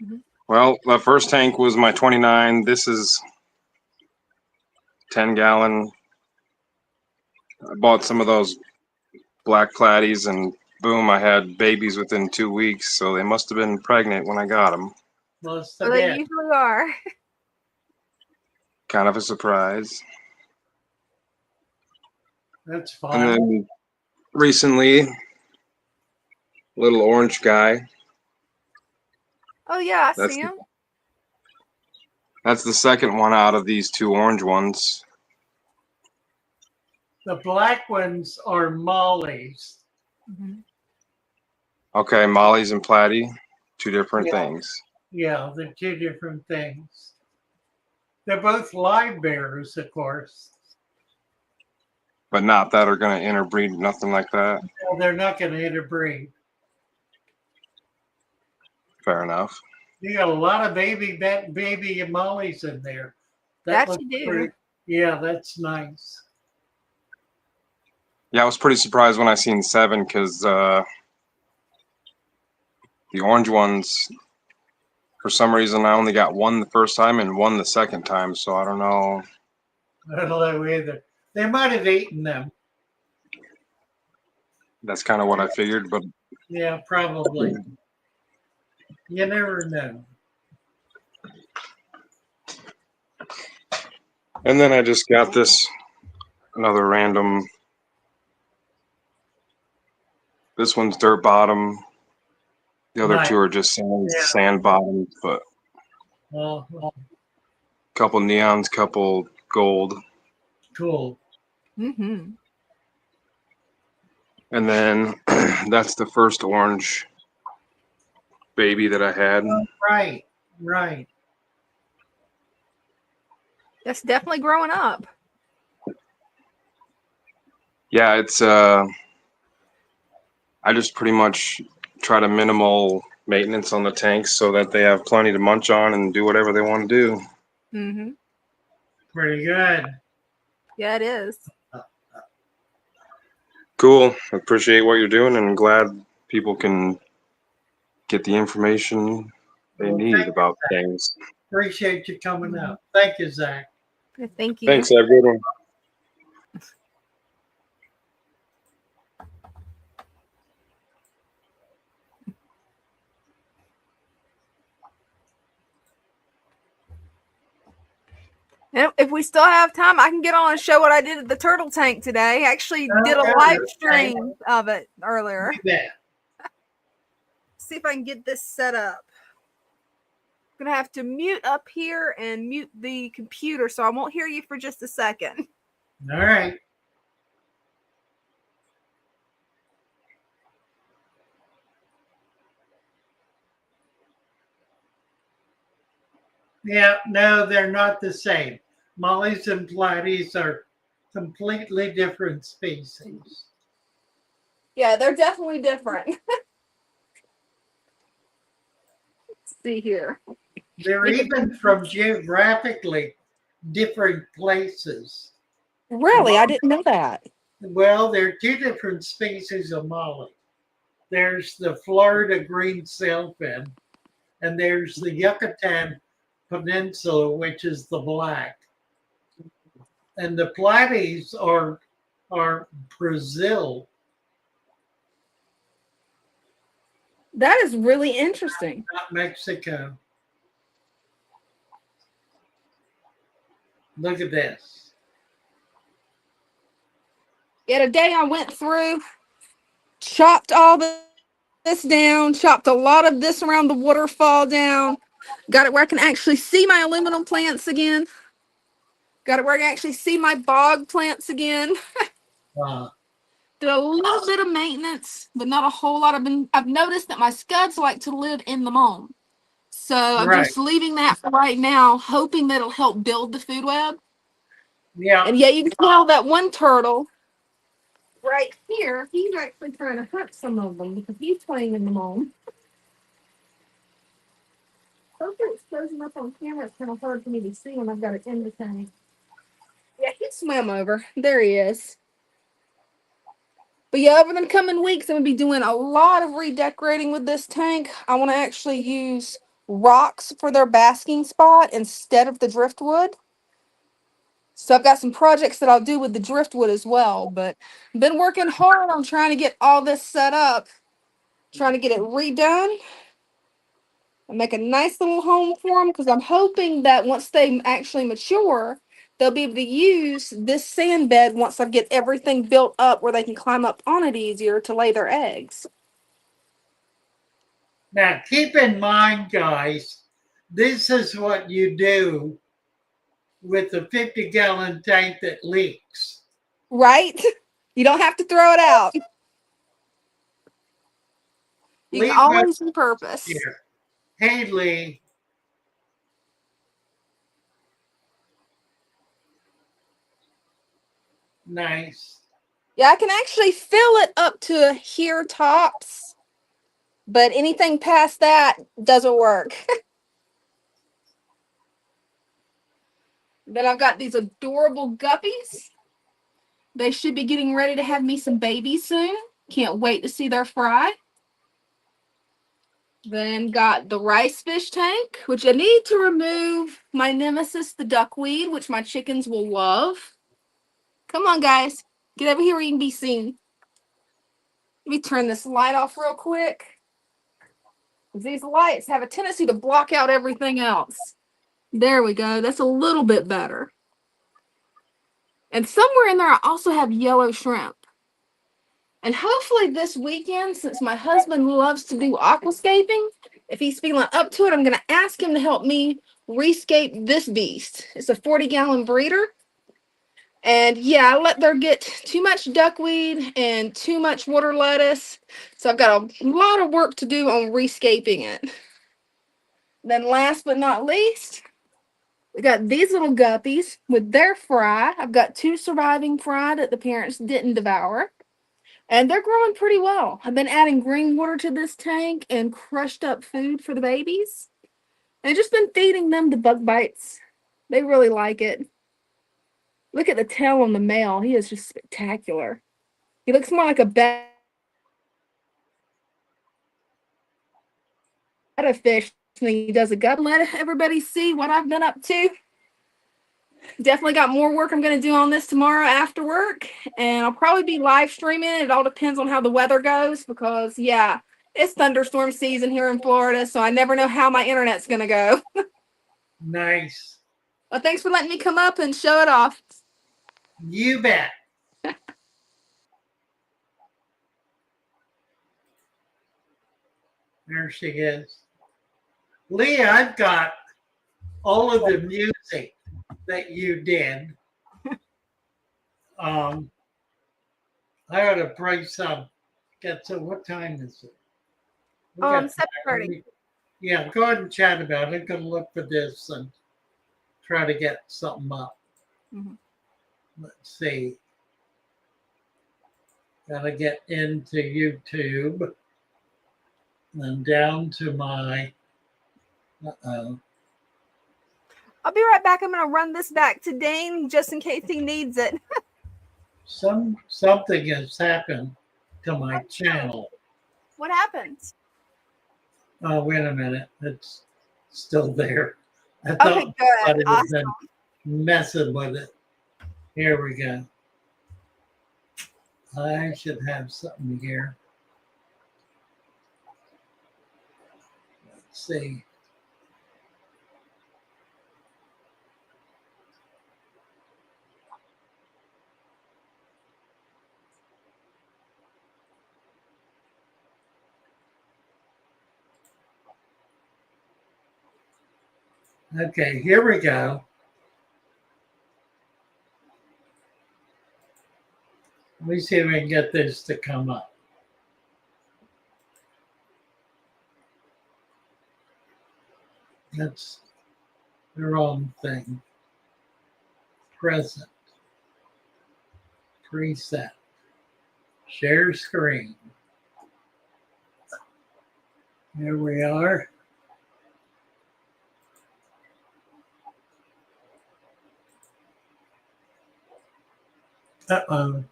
Mm-hmm. Well, the first tank was my 29. This is 10-gallon. I bought some of those black platies, and boom, I had babies within 2 weeks, so they must have been pregnant when I got them. Most Well, of they it. usually are. Kind of a surprise. That's And fine. then recently, little orange guy. Oh yeah, I That's see the, him. that's the second one out of these two orange ones. The black ones are mollies. Mm-hmm. Okay, Molly's and Platy, two different Yeah. things. Yeah, they're two different things. They're both live bears, of course. But not that are going to interbreed, nothing like that. Well, they're not going to interbreed. Fair enough. You got a lot of baby mollies in there. That looks you do. pretty. Yeah, that's nice. Yeah, I was pretty surprised when I seen 7 because the orange ones, for some reason, I only got one the first time and one the second time. So I don't know. I don't know either. They might have eaten them. That's kind of what I figured. But Yeah, probably. You never know. and then I just got this another random. This one's dirt bottom. The other Nice. two are just sand bottoms, but Well, couple neons, couple gold. cool. Mm-hmm. And then that's the first orange baby that I had. Right, right. That's definitely growing up. Yeah, it's I just pretty much try to minimal maintenance on the tanks so that they have plenty to munch on and do whatever they want to do. Mm-hmm. Pretty good. Yeah, it is. Cool. Appreciate what you're doing and glad people can get the information they Well, need thank you, about Zach. things. Appreciate you coming out. Thank you, Zach. Thank you. Thanks, have a good one. And if we still have time, I can get on and show what I did at the turtle tank today. I actually did a live stream of it earlier. Yeah. See if I can get this set up. I'm gonna have to mute up here and mute the computer, so I won't hear you for just a second. All right. Yeah, no, they're not the same. Mollies and platies are completely different species. Yeah, they're definitely different. Let's see here. They're even from geographically different places. Really? I didn't know that. Well, there are two different species of molly. There's the Florida green sailfin, and there's the Yucatan Peninsula, which is the black. And the platies are Brazil. That is really interesting. Not Mexico. Look at this. Yeah, today I went through, chopped all this down, chopped a lot of this around the waterfall down, got it where I can actually see my aluminum plants again. Got it where I can actually see my bog plants again. Did a little bit of maintenance, but not a whole lot. I've noticed that my scuds like to live in the mold. So I'm just leaving that for right now, hoping that it'll help build the food web. Yeah. And yeah, you can tell that one turtle right here, he's actually trying to hunt some of them because he's playing in the mold. Hopefully it's closing up on camera. It's kind of hard for me to see when I've got it in the tank. Yeah, he swam over. There he is. But yeah, over the coming weeks, I'm going to be doing a lot of redecorating with this tank. I want to actually use rocks for their basking spot instead of the driftwood. So I've got some projects that I'll do with the driftwood as well. But I've been working hard on trying to get all this set up, trying to get it redone. And make a nice little home for them because I'm hoping that once they actually mature, they'll be able to use this sand bed once I get everything built up where they can climb up on it easier to lay their eggs. Now, keep in mind, guys, this is what you do with the 50-gallon tank that leaks. Right? You don't have to throw it out. You can always repurpose. Here. Hey, Lee. Nice. Yeah, I can actually fill it up to here tops, but anything past that doesn't work. Then I've got these adorable guppies. They should be getting ready to have me some babies soon. Can't wait to see their fry. Then got the rice fish tank, which I need to remove my nemesis, the duckweed, which my chickens will love. Come on, guys. Get over here where you can be seen. Let me turn this light off real quick. These lights have a tendency to block out everything else. There we go. That's a little bit better. And somewhere in there, I also have yellow shrimp. And hopefully this weekend, since my husband loves to do aquascaping, if he's feeling up to it, I'm going to ask him to help me rescape this beast. It's a 40-gallon breeder. And yeah, I let there get too much duckweed and too much water lettuce. So I've got a lot of work to do on rescaping it. Then last but not least, we got these little guppies with their fry. I've got 2 surviving fry that the parents didn't devour. And they're growing pretty well. I've been adding green water to this tank and crushed up food for the babies. And just been feeding them the bug bites. They really like it. Look at the tail on the male. He is just spectacular. He looks more like a bat. At a fish, and then he does a gut and let everybody see what I've been up to. Definitely got more work I'm going to do on this tomorrow after work, and I'll probably be live streaming. It all depends on how the weather goes because, yeah, it's thunderstorm season here in Florida, so I never know how my internet's going to go. Nice. Well, thanks for letting me come up and show it off. You bet. There she is. Leah, I've got all of the music that you did. I ought to bring some. What time is it? 7:30. Yeah, go ahead and chat about it. I'm going to look for this and try to get something up. Mm-hmm. Let's see. Got to get into YouTube and down to my. Uh-oh. I'll be right back. I'm going to run this back to Dane just in case he needs it. Something has happened to my channel. What happens? Oh, wait a minute. It's still there. I Okay, thought good. somebody had Awesome. been messing with it. Here we go. I should have something here. Let's see. Okay, here we go. Let me see if we can get this to come up. That's the wrong thing. Present. Preset. Share screen. Here we are. Uh-oh.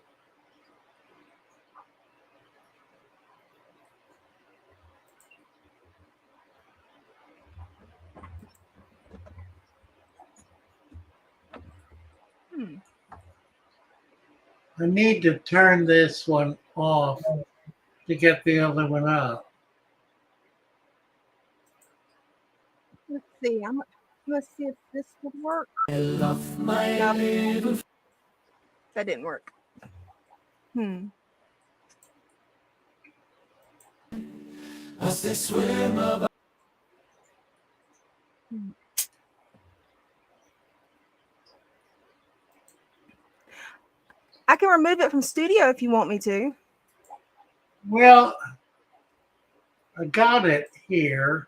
I need to turn this one off to get the other one up. Let's see. Let's see if this would work. I love my little. That didn't work. As they swim about. I can remove it from studio if you want me to. Well, I got it here.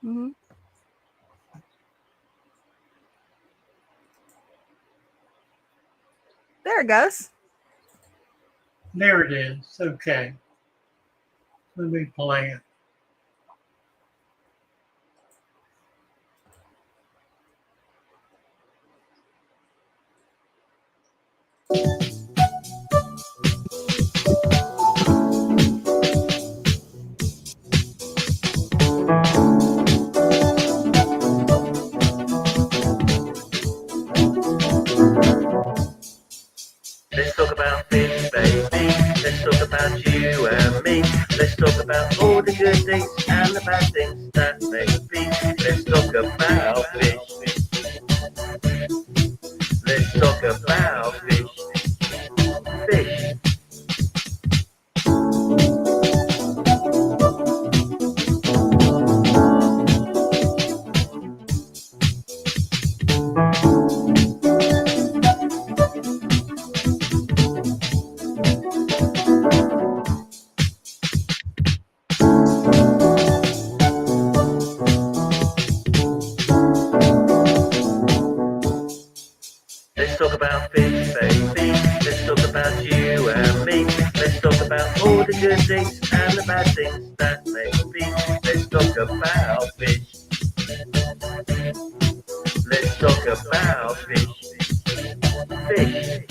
Mm-hmm. There it goes. There it is. Okay. Let me play it. Let's talk about fish, baby. Let's talk about you and me. Let's talk about all the good things and the bad things that may be. Let's talk about fish. Let's talk about fish. Fish. Let's talk about fish, baby. Let's talk about you and me. Let's talk about all the good things and the bad things that may be. Let's talk about fish. Let's talk about fish. Fish.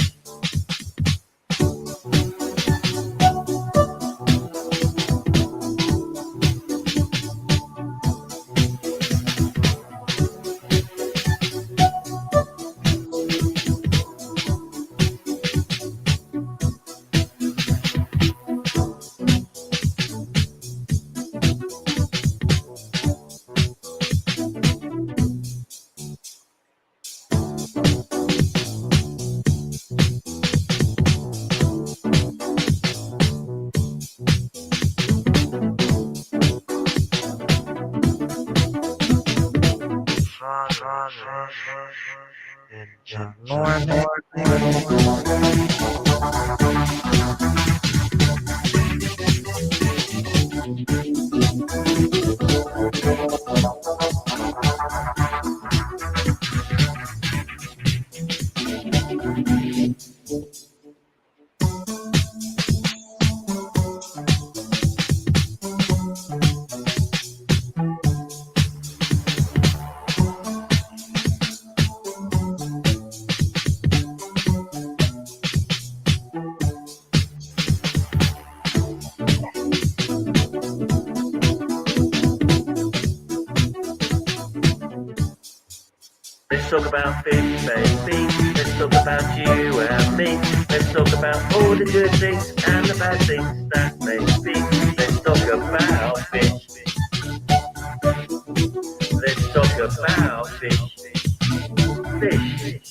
Let's talk about fish, baby. Let's talk about you and me. Let's talk about all the good things and the bad things that may be. Let's talk about fish. Let's talk about fish. Fish.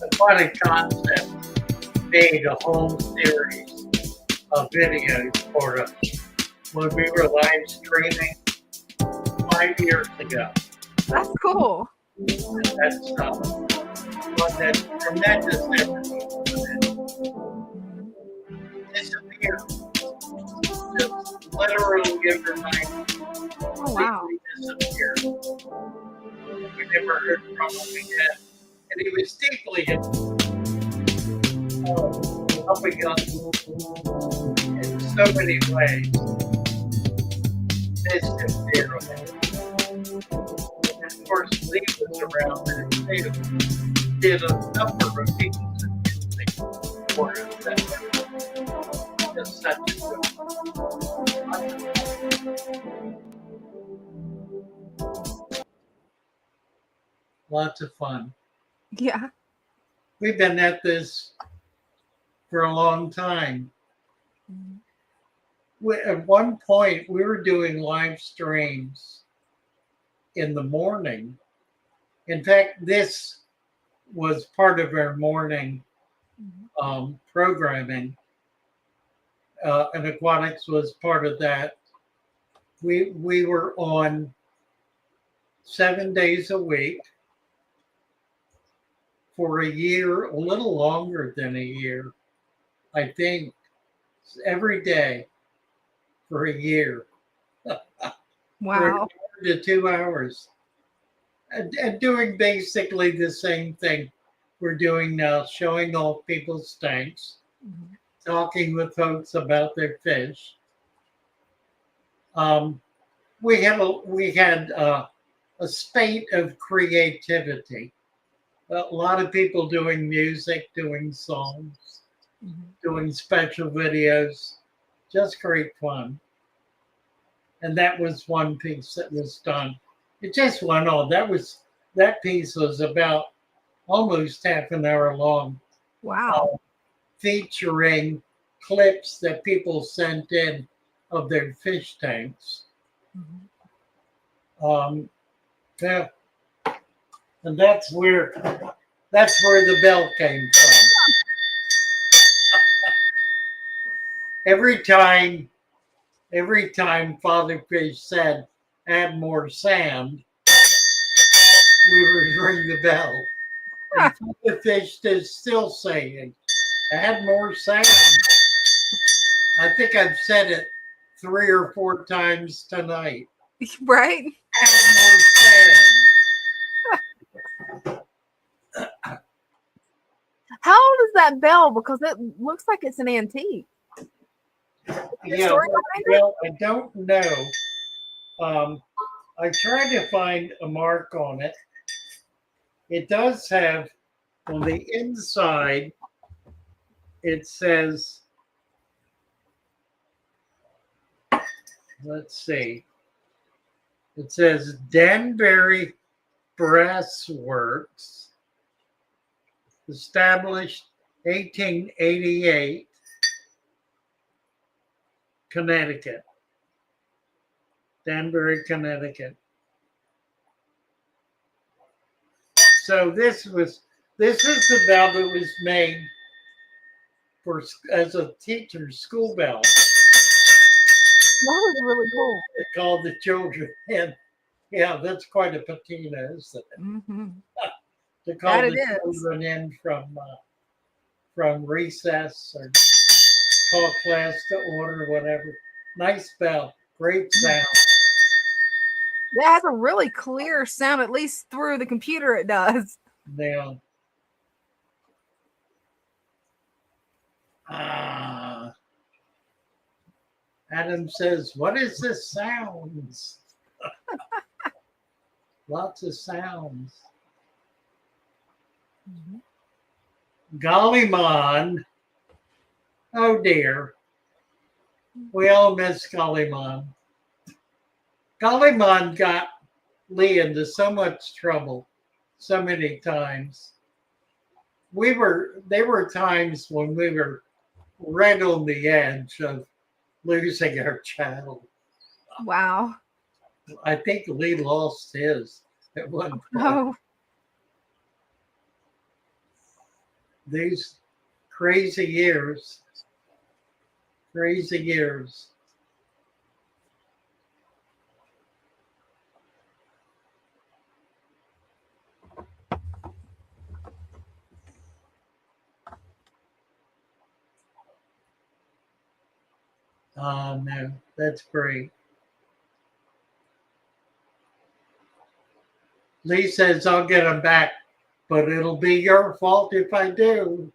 Aquatic Concept made a whole series of videos for us when we were live streaming 5 years ago. That's cool. And that's one that tremendous effort disappeared. Just literally overnight. Oh, wow. Disappeared. We never heard from him again. And he was deeply helping us in so many ways. Disappeared. And of course, Lee was around there too. Did a number of pieces of music for us that were just such a good lots of fun. Yeah. We've been at this for a long time. At one point, we were doing live streams in the morning. In fact, this was part of our morning programming, and aquatics was part of that. We were on 7 days a week for a year, a little longer than a year, I think, every day for a year. Wow. For 2 hours. And doing basically the same thing we're doing now, showing off people's tanks, talking with folks about their fish. We had a spate of creativity. A lot of people doing music, doing songs, doing special videos, just great fun. And that was one piece that was done. It just went on. That piece was about almost half an hour long. Wow. Featuring clips that people sent in of their fish tanks. Yeah. And that's where the bell came from. Every time Father Fish said, add more sand, we would ring the bell. And Father Fish is still saying, add more sand. I think I've said it 3 or 4 times tonight. Right? Add more sand. How old is that bell? Because it looks like it's an antique. Yeah, well, I don't know. I tried to find a mark on it. It does have, on the inside, it says, let's see, it says Danbury Brass Works, established 1888, Connecticut, Danbury, Connecticut. So this is the bell that was made for as a teacher's school bell. That was really cool. They called the children in. Yeah, that's quite a patina, isn't it? Mm-hmm. To call That it the is. children in from recess or call class to order, whatever. Nice bell, great sound. Yeah, it has a really clear sound, at least through the computer it does. Now, Adam says, "What is this sounds?" Lots of sounds. Gollymon. Oh dear. We all miss Gollymon. Gollymon got Lee into so much trouble so many times. There were times when we were right on the edge of losing our channel. Wow. I think Lee lost his at one point. Oh, These crazy years. Crazy years. Oh no, that's great. Lee says, "I'll get them back, but it'll be your fault if I do."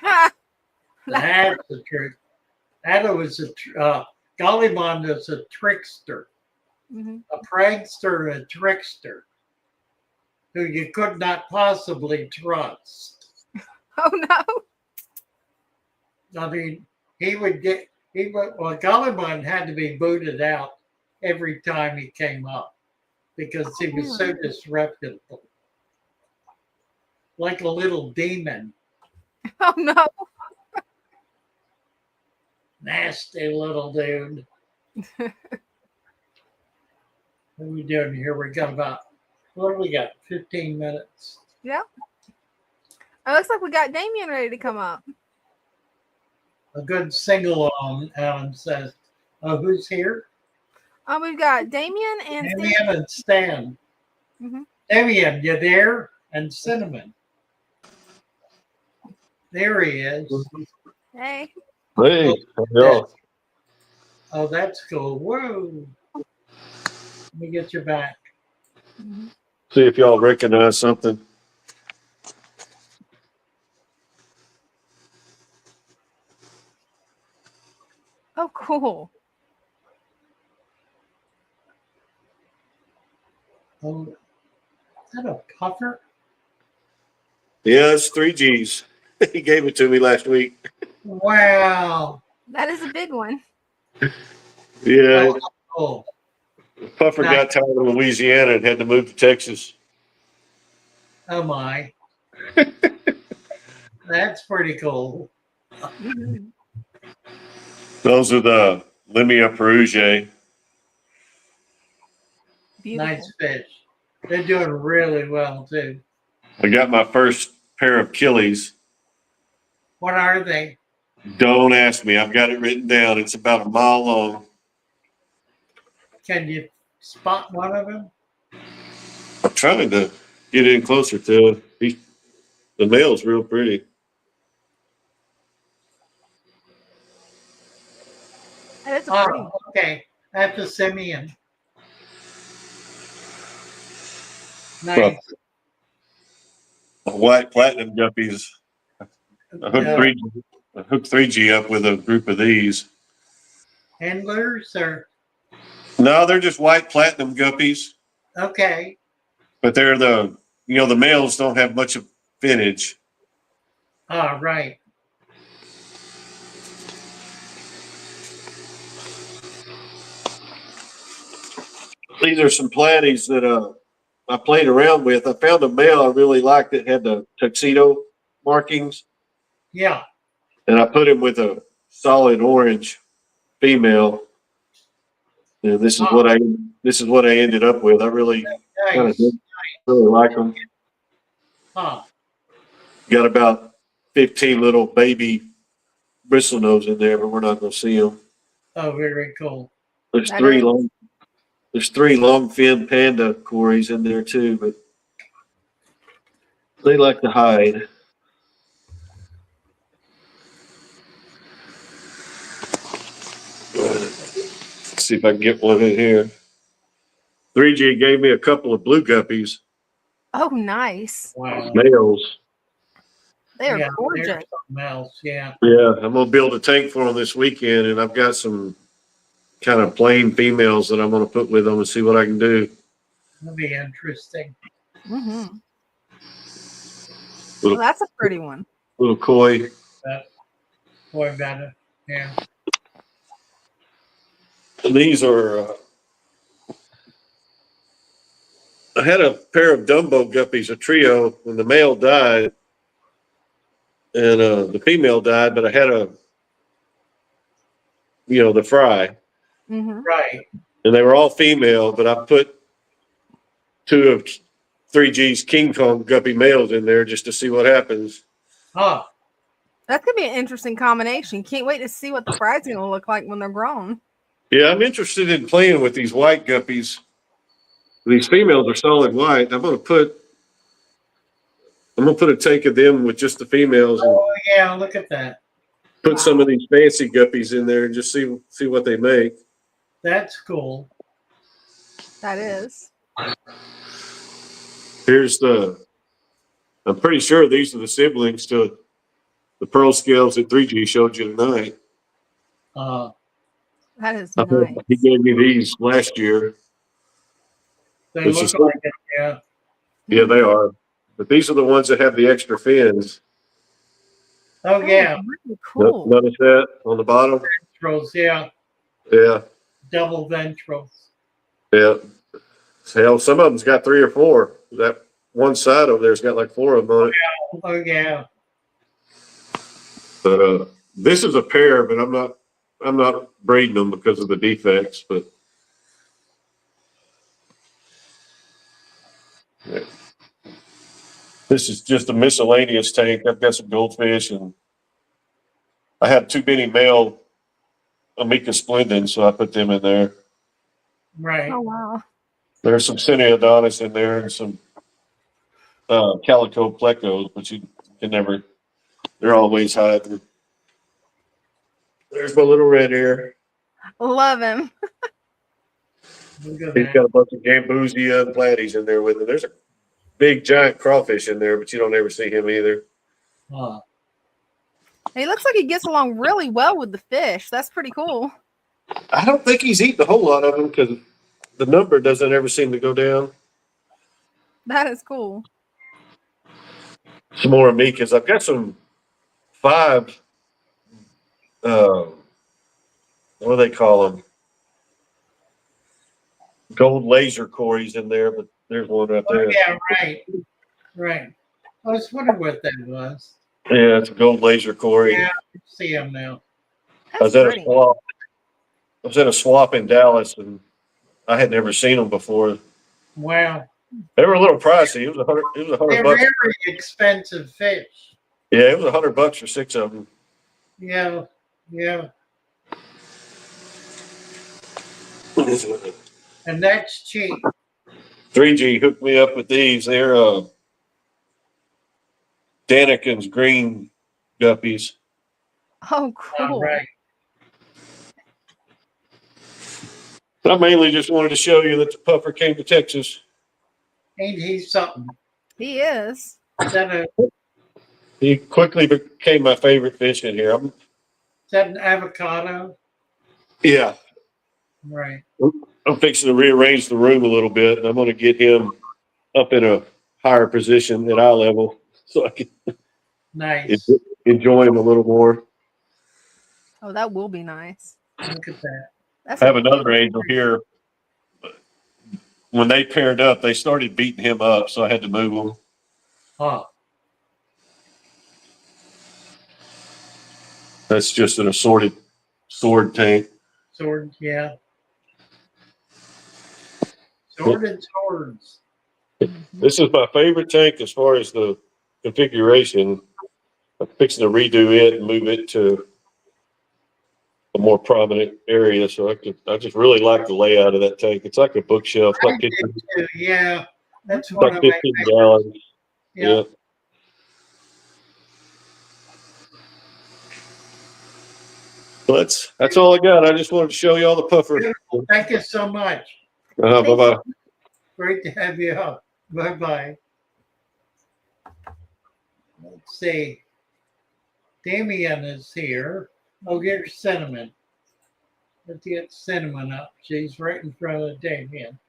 That's the truth. Adam was Gollymon was a trickster, a prankster, a trickster who you could not possibly trust. Oh no. I mean, Gollymon had to be booted out every time he came up because he was so disreputable. Like a little demon. Oh no. Nasty little dude. What are we doing here? We got what do we got? 15 minutes. Yeah. It looks like we got Damien ready to come up. A good sing-along, Alan says. Oh, who's here? We've got Damien and Damien and Stan. Damien, you there? And Cinnamon. There he is. Hey. Hey, y'all. Oh, that's cool. Whoa. Let me get you back. See if y'all recognize something. Oh, cool. Oh, is that a puffer? Yeah, it's 3Gs. He gave it to me last week. Wow. That is a big one. Yeah. Oh. Puffer got tired of Louisiana and had to move to Texas. Oh my. That's pretty cool. Those are the Limia perugiae. Nice fish. They're doing really well too. I got my first pair of killies. What are they? Don't ask me. I've got it written down. It's about a mile long. Can you spot one of them? I'm trying to get in closer to it. The male's real pretty. That's pretty. Okay. That's a Simeon. Nice. White platinum guppies. I hooked 3G up with a group of these. Handlers or? No, they're just white platinum guppies. Okay. But they're the males don't have much of finnage. Oh, right. These are some platies that I played around with. I found a male I really liked that had the tuxedo markings. Yeah. And I put him with a solid orange female. And this is what I ended up with. I really kind of Nice. really like them. Huh. Got about 15 little baby bristlenose in there, but we're not going to see them. Oh, very cool. There's That three is. long. There's three long fin panda cories in there too, but they like to hide. Let's see if I can get one in here. 3G gave me a couple of blue guppies, Oh, nice. Wow. males. They are Yeah, gorgeous. there's something else. Yeah. Yeah, I'm gonna build a tank for them this weekend, and I've got some kind of plain females that I'm gonna put with them and see what I can do. That'll be interesting. Mm-hmm. Little, Well, that's a pretty one. little koi. But boy, better. Yeah. And these are. I had a pair of Dumbo guppies, a trio, when the male died, and the female died, but I had the fry, Mm-hmm. Right. and they were all female, but I put two of 3G's King Kong guppy males in there just to see what happens. Huh. That could be an interesting combination. Can't wait to see what the fry's going to look like when they're grown. Yeah, I'm interested in playing with these white guppies. These females are solid white. I'm gonna put a tank of them with just the females and Oh, yeah. Look at that. put some of these fancy guppies in there and just see what they make. That's cool. That is. I'm pretty sure these are the siblings to the pearl scales that 3G showed you tonight. That is nice. He gave me these last year. They It's look just- like it. Yeah. Yeah, they are. But these are the ones that have the extra fins. Oh, yeah. Really cool. Notice that on the bottom? Ventrals. Yeah. Yeah, Double ventrals. yeah. Hell, some of them's got 3 or 4. That one side over there's got like 4 of them on it. Oh, yeah. But this is a pair, but I'm not breeding them because of the defects. But yeah. This is just a miscellaneous tank. I've got some goldfish, and I have too many male Amica splendens, so I put them in there. Right. Oh, wow. There's some Cineodonis in there and some calico plecos, but you can never. They're always hiding. There's my little red ear. Love him. Look at He's that. got a bunch of Gambusia and platies in there with him. There's a big giant crawfish in there, but you don't ever see him either. Huh. He looks like he gets along really well with the fish. That's pretty cool. I don't think he's eaten a whole lot of them because the number doesn't ever seem to go down. That is cool. Some more Amicas. I've got some 5. What do they call them? Gold laser cories in there, but there's one right Oh, there. yeah. Right. Right. I was wondering what that was. Yeah, it's a gold laser cory. Yeah. I see them now. I was at a swap. I was at a swap in Dallas, and I had never seen them before. Wow. They were a little pricey. It was $100 They're bucks. very expensive fish. Yeah, it was $100 for 6 of them. Yeah. Yeah. And that's cheap. 3G hooked me up with these. They're Daniken's green guppies. Oh, cool. Right. I mainly just wanted to show you that the puffer came to Texas. Ain't he something? He is. Is that a He quickly became my favorite fish in here. is that an avocado? Yeah. Right. I'm fixing to rearrange the room a little bit, and I'm going to get him up in a higher position at eye level so I can Nice. enjoy him a little more. Oh, that will be nice. Look at that. That's I have another angel here. When they paired up, they started beating him up, so I had to move him. Huh. That's just an assorted sword tank. Sword, yeah. Sorted swords. This is my favorite tank as far as the configuration. I'm fixing to redo it and move it to a more prominent area. So I just really like the layout of that tank. It's like a bookshelf, I like did 15, too. Yeah, that's one like of my 15 favorites. gallons. Yeah. Yeah. Well, that's all I got. I just wanted to show you all the puffer. Beautiful. Thank you so much. Bye-bye. Great to have you up. Bye-bye. Let's see. Damien is here. Oh, here's Cinnamon. Let's get Cinnamon up. She's right in front of Damien.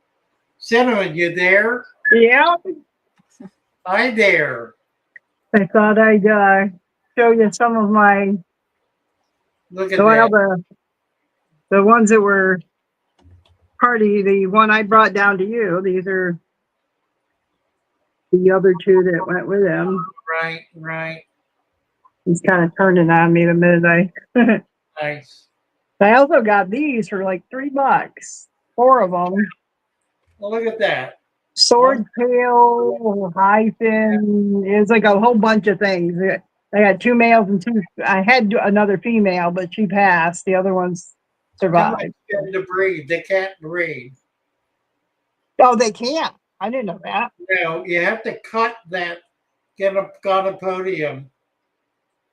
Cinnamon, you there? Yeah, Hi there. I thought I'd show you some of my, Look at well, that. the ones that were party, the one I brought down to you. These are the other two that went with him. Right, right. He's kind of turning on me the minute Nice. I also got these for like $3, 4 of them. Well, look at that. Sword tail, hyphen. It's like a whole bunch of things. I got 2 males and 2. I had another female, but she passed. The other ones Too much survived. getting to breed. They can't breed. Oh, they can't. I didn't know that. No, you have to cut that gonopodium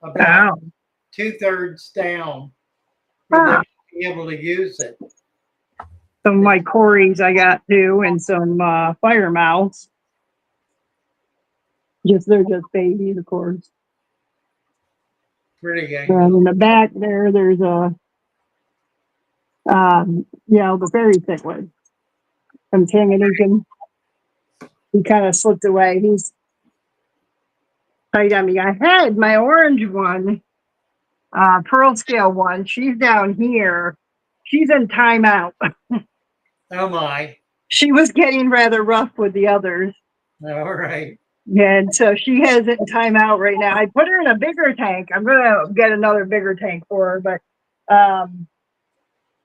about 2/3 down for them to be able to use it. Some of my Corys I got too, and some fire mouths. They're just babies, of course. Pretty And in the back there's a the fairy cichlid from Tanganyika. He kind of slipped away. He's right on me. I had my orange one, pearl scale one. She's down here. She's in timeout. Oh my. She was getting rather rough with the others. All right. And so she has it in timeout right now. I put her in a bigger tank. I'm gonna get another bigger tank for her, but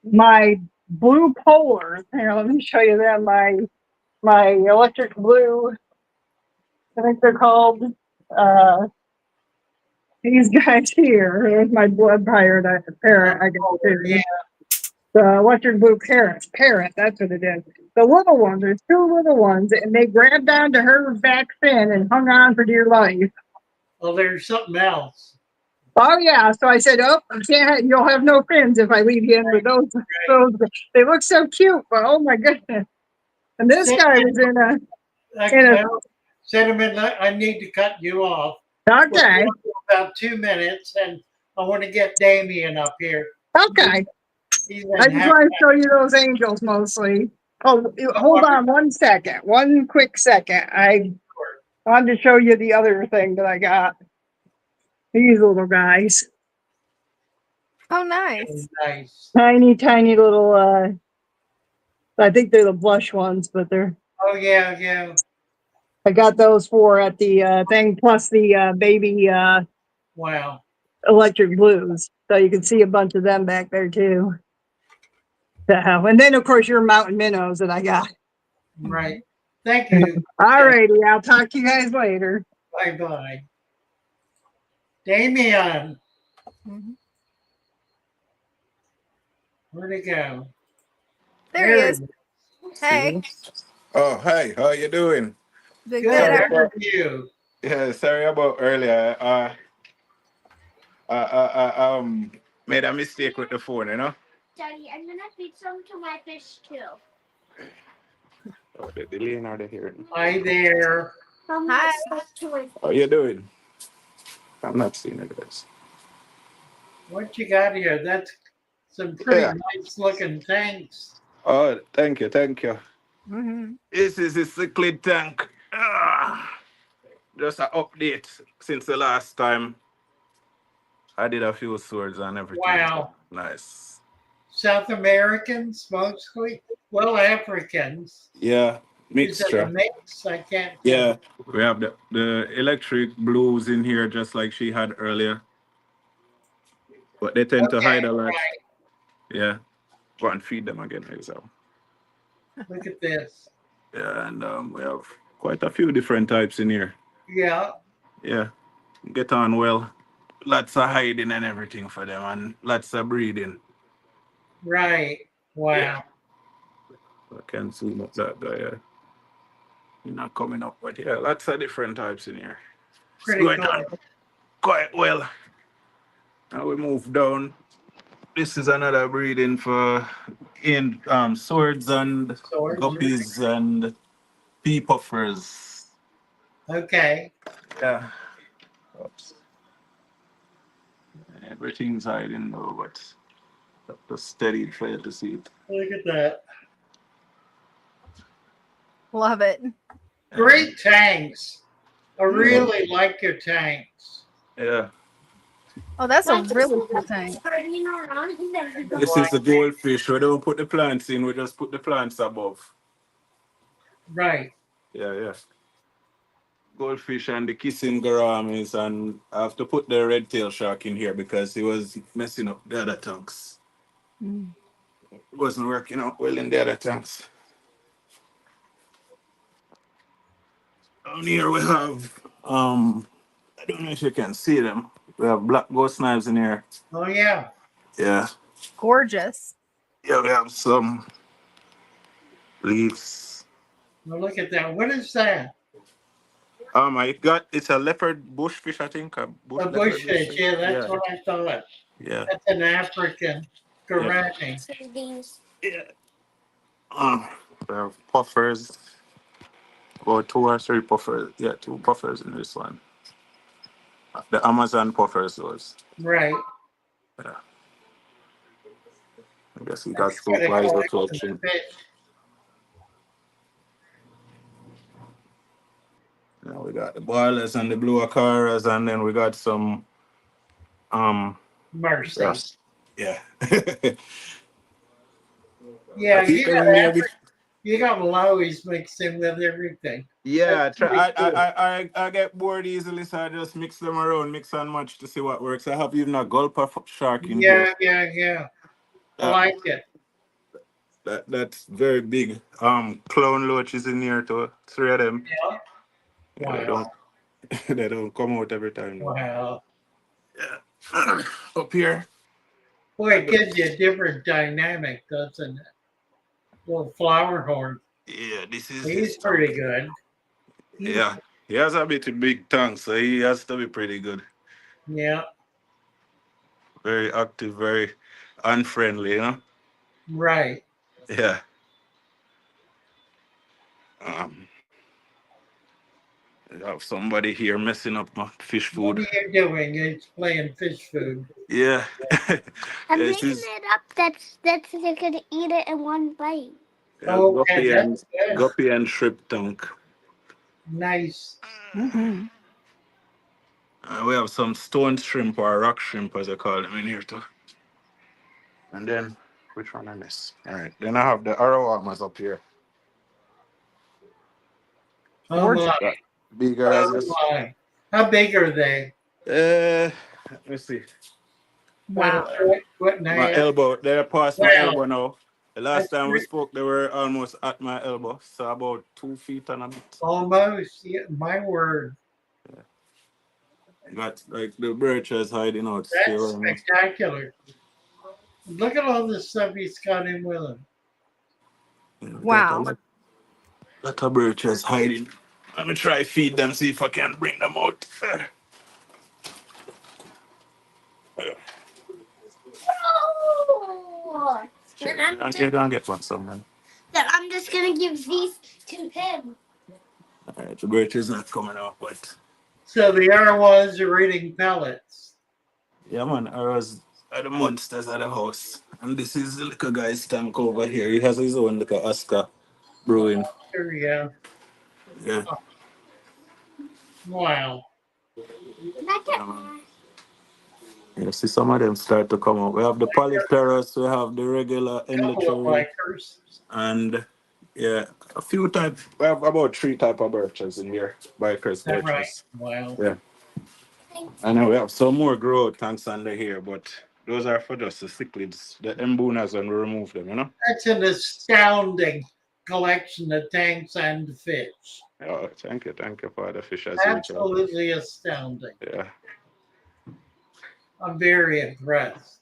my blue polars. Here, let me show you them. My electric blue. I think they're called. These guys here. Here's my blood parrot. I can do. Yeah. The electric blue parrot. That's what it is. The little ones. There's 2 little ones, and they grabbed onto her back fin and hung on for dear life. Well, there's something else. Oh yeah, so I said, "Oh, you'll have no fins if I leave you in with those. Those they look so cute, but oh my goodness!" And this guy was in a Cinnamon, I need to cut you off. Okay. About 2 minutes, and I want to get Damien up here. Okay. I just want to show you those angels mostly. Oh, hold on 1 second. 1 quick second. I wanted to show you the other thing that I got. These little guys. Oh, nice. Nice. Tiny, tiny little, I think they're the blush ones, but they're. Oh, yeah, yeah. I got those 4 at the thing, plus the baby Wow. electric blues. So you can see a bunch of them back there too. So, and then of course your mountain minnows that I got. Right. Thank you. All righty. I'll talk to you guys later. Bye-bye. Damien. Where'd he go? There he is. Hey. Oh, hi. How you doing? Good. How are you? Yeah, sorry about earlier. Made a mistake with the phone, you know? Daddy, I'm gonna feed some to my fish too. Oh, the delay or the hearing. Hi there. Hi. How you doing? I'm not seeing it, guys. What you got here? That's some pretty nice looking tanks. Oh, thank you, thank you. Mm-hmm. This is a cichlid tank. Just an update since the last time. I did a few swords and everything. Wow. Nice. South Americans mostly? Well, Africans. Yeah, Is it mixture. a mix? I can't tell. Yeah, we have the electric blues in here just like she had earlier. but they tend to Okay, hide a lot. right. Yeah, go and feed them again, example. Look at this. Yeah, and we have quite a few different types in here. Yeah, Yeah, get on well. Lots of hiding and everything for them, and lots of breeding. right. Yeah, Wow. I can zoom up that guy. You're not coming up, but yeah, lots of different types in here. It's Pretty going on cool. quite well. Now we move down. This is another breeding for in swords and Swords. guppies and pea puffers. Okay. Yeah. Oops. Everything's hiding though, but just steady for you to see it. Look at that. Love it. Great tanks. I Yeah. really like your tanks. Yeah. Oh, that's a really cool tank. This is the goldfish. We don't put the plants in, we just put the plants above. Right. Yeah, yeah. Goldfish and the kissing gouramis, and I have to put the red tail shark in here because he was messing up the other tanks. Mm. It wasn't working out well in the other tanks. Down here we have I don't know if you can see them. We have black ghost knives in here. Oh yeah. Yeah. Gorgeous. Yeah, we have some leaves. Well, look at that. What is that? It's a leopard bushfish, I think. A bush A leopard bushfish. Yeah, that's Yeah. what I thought. Yeah. That's an African Yeah. gourami. Yeah. We have puffers. About 2 or 3 puffers. Yeah, 2 puffers in this one. The Amazon puffers those. Right. Yeah. I guess we got That's fruit quite a wise collection of collection. fish. Now we got the boilers and the blue acaras, and then we got some Mercy. yes. Yeah. Yeah, People in there be- you got Louis mixed in with everything. Yeah, That's pretty cool. I get bored easily, so I just mix them around, mix and match to see what works. I have even a gulper shark in here. Yeah. I like it. That's very big. Clown loaches in here too. 3 of them. Yeah. Yeah, they Wow. don't they don't come out every time. Wow. Yeah. Up here. Boy, it gives you a different dynamic, doesn't it? Little flower horn. Yeah, this is He's pretty good. Yeah. He has a bit of big tongue, so he has to be pretty good. Yeah. Very active, very unfriendly, you know? Right. Yeah. I have somebody here messing up my fish What food. are you doing? It's playing fish food. Yeah. I'm This making is it up that's they're gonna eat it in one bite. Oh, guppy okay, and that's good. guppy and shrimp tongue. Nice. Mm-hmm. We have some stone shrimp or rock shrimp, as I call them in here too. And then, which one I miss? All right. Then I have the arawamas up here. Oh my. Yeah. Bigger as Oh this. my. How big are they? Let me see. About a foot and a My half. elbow. They're past my Wow. elbow now. The last That's time we pretty- spoke, they were almost at my elbow, so about 2 feet and a bit. Almost. Yeah, my word. Got like the birches hiding out That's still. spectacular. Look at all the stuff he's got in with him. Wow. Lot of birches hiding. Let me try feed them, see if I can bring them out. Oh! You're gonna get one someone. Then I'm just gonna give these to him. Alright, the birches not coming out, but So the Arawas are eating pellets. yeah, man, I was at the monsters at the house. And this is the little guy's tank over here. He has his own little Oscar brewing. There you go. Yeah. Wow. You see some of them start to come out. We have the polypterus, we have the regular Couple of elytral, bikers. and yeah, a few types. We have about 3 type of birches in here. Bikers Is that right? birches. Wow. Yeah. I know we have some more grow tanks under here, but those are for just the cichlids, the embunas when we remove them, you know? That's an astounding collection of tanks and fish. Oh, thank you for the fish as usual. Absolutely astounding. Yeah. I'm very impressed.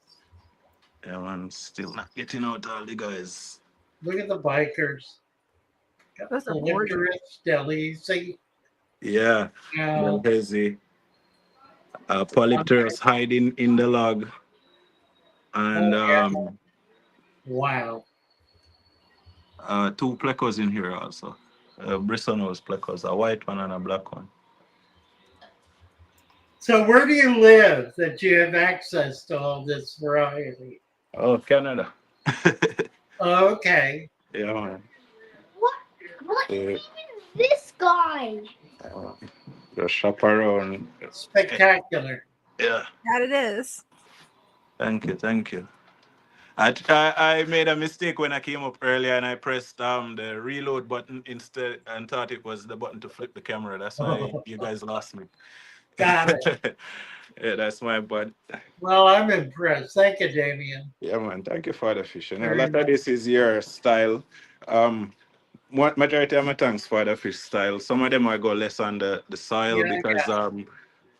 Yeah, man, still not getting out all the guys. Look at the bikers. Got Those are gorgeous. Polypterus, Delisi. Yeah, Now, they're busy. Polypterus hiding in the log. And wow. two plecos in here also. Bristlenose plecos, a white one and a black one. So where do you live that you have access to all this variety? Oh, Canada. Okay. Yeah, man. What even this guy? Just shop around. Spectacular. Yeah. That it is. Thank you. I made a mistake when I came up earlier and I pressed the reload button instead and thought it was the button to flip the camera. That's why you guys lost me. Got it. Yeah, that's my bad. Well, I'm impressed. Thank you, Damien. Yeah, man. Thank you for the fish. You know, a Very lot of this is your style. Majority of my thanks for the fish style. Some of them I go less on the soil Yeah, because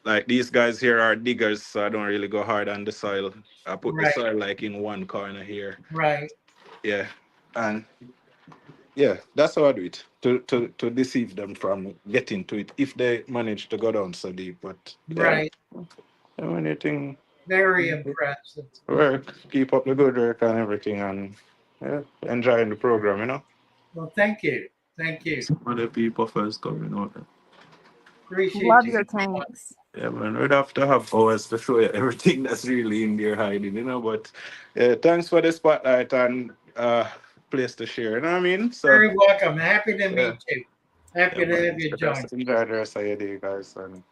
like these guys here are diggers, so I don't really go hard on the soil. I put the Right. soil like in one corner here. Right. Yeah. And yeah, that's how I do it. To deceive them from getting to it if they manage to go down so deep. But yeah, Right. anything Very impressive. work, keep up the good work and everything and yeah, enjoying the program, you know. Well, thank you. Thank you. Some other people first coming over. Appreciate Love you. your tanks. Yeah, man, we'd have to have hours to show you everything that's really in there hiding, you know. But thanks for the spotlight and place to share, you know what I mean? So Very welcome. Happy to yeah, meet you. Happy to have you join. just enjoy the rest of your day, guys. And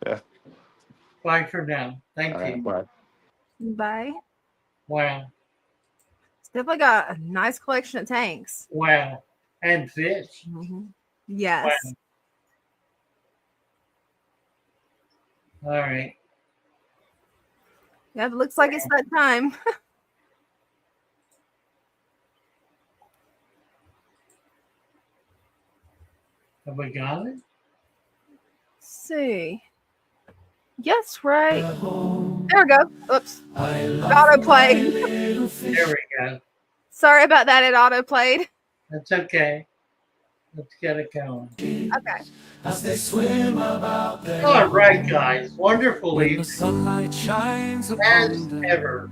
yeah, Bye for now. Thank all you. right, bye. Bye. Wow. It's definitely got a nice collection of tanks. Wow. And fish. Yes. Wow. All right. Yeah, it looks like it's that time. Have we got it? See. Yes, right. There we go. Oops. Autoplayed. There we go. Sorry about that. It autoplayed. That's okay. Let's get it going. Okay. As they swim about their All right, guys. Wonderful when the evening. sunlight shines As upon them ever.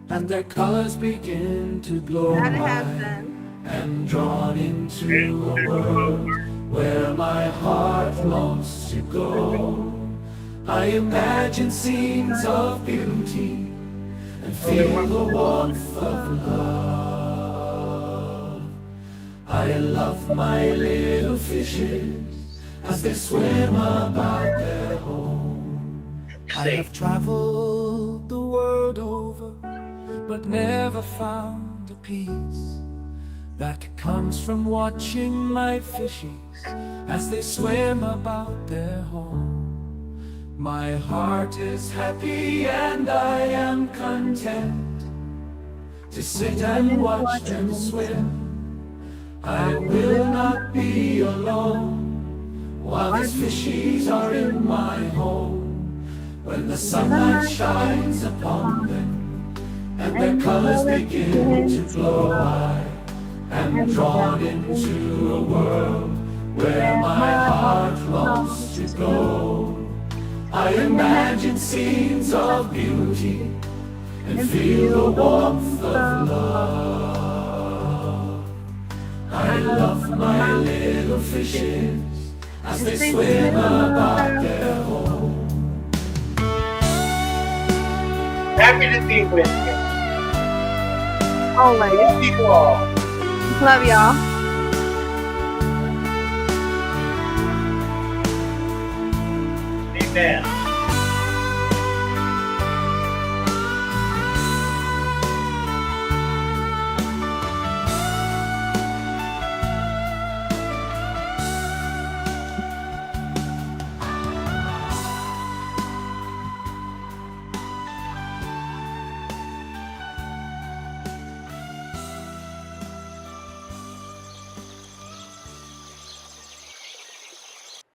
and their colors begin to glow That it has I been. am drawn into a world where my heart longs to go. I imagine scenes of beauty and feel the warmth of love. I love my little fishes as they swim about their home. I have traveled the world over, but never found a peace that comes from watching my fishies as they swim about their home. My heart is happy and I am content to sit and watch them swim. I will not be alone while these fishies are in my home. When the sunlight shines upon them and their colors begin to glow, I am drawn into a world where my heart longs to go. I imagine scenes of beauty and feel the warmth of love. I love my little fishes as they swim about their home. Happy to be with you. Always. Love you all. Love y'all. Amen.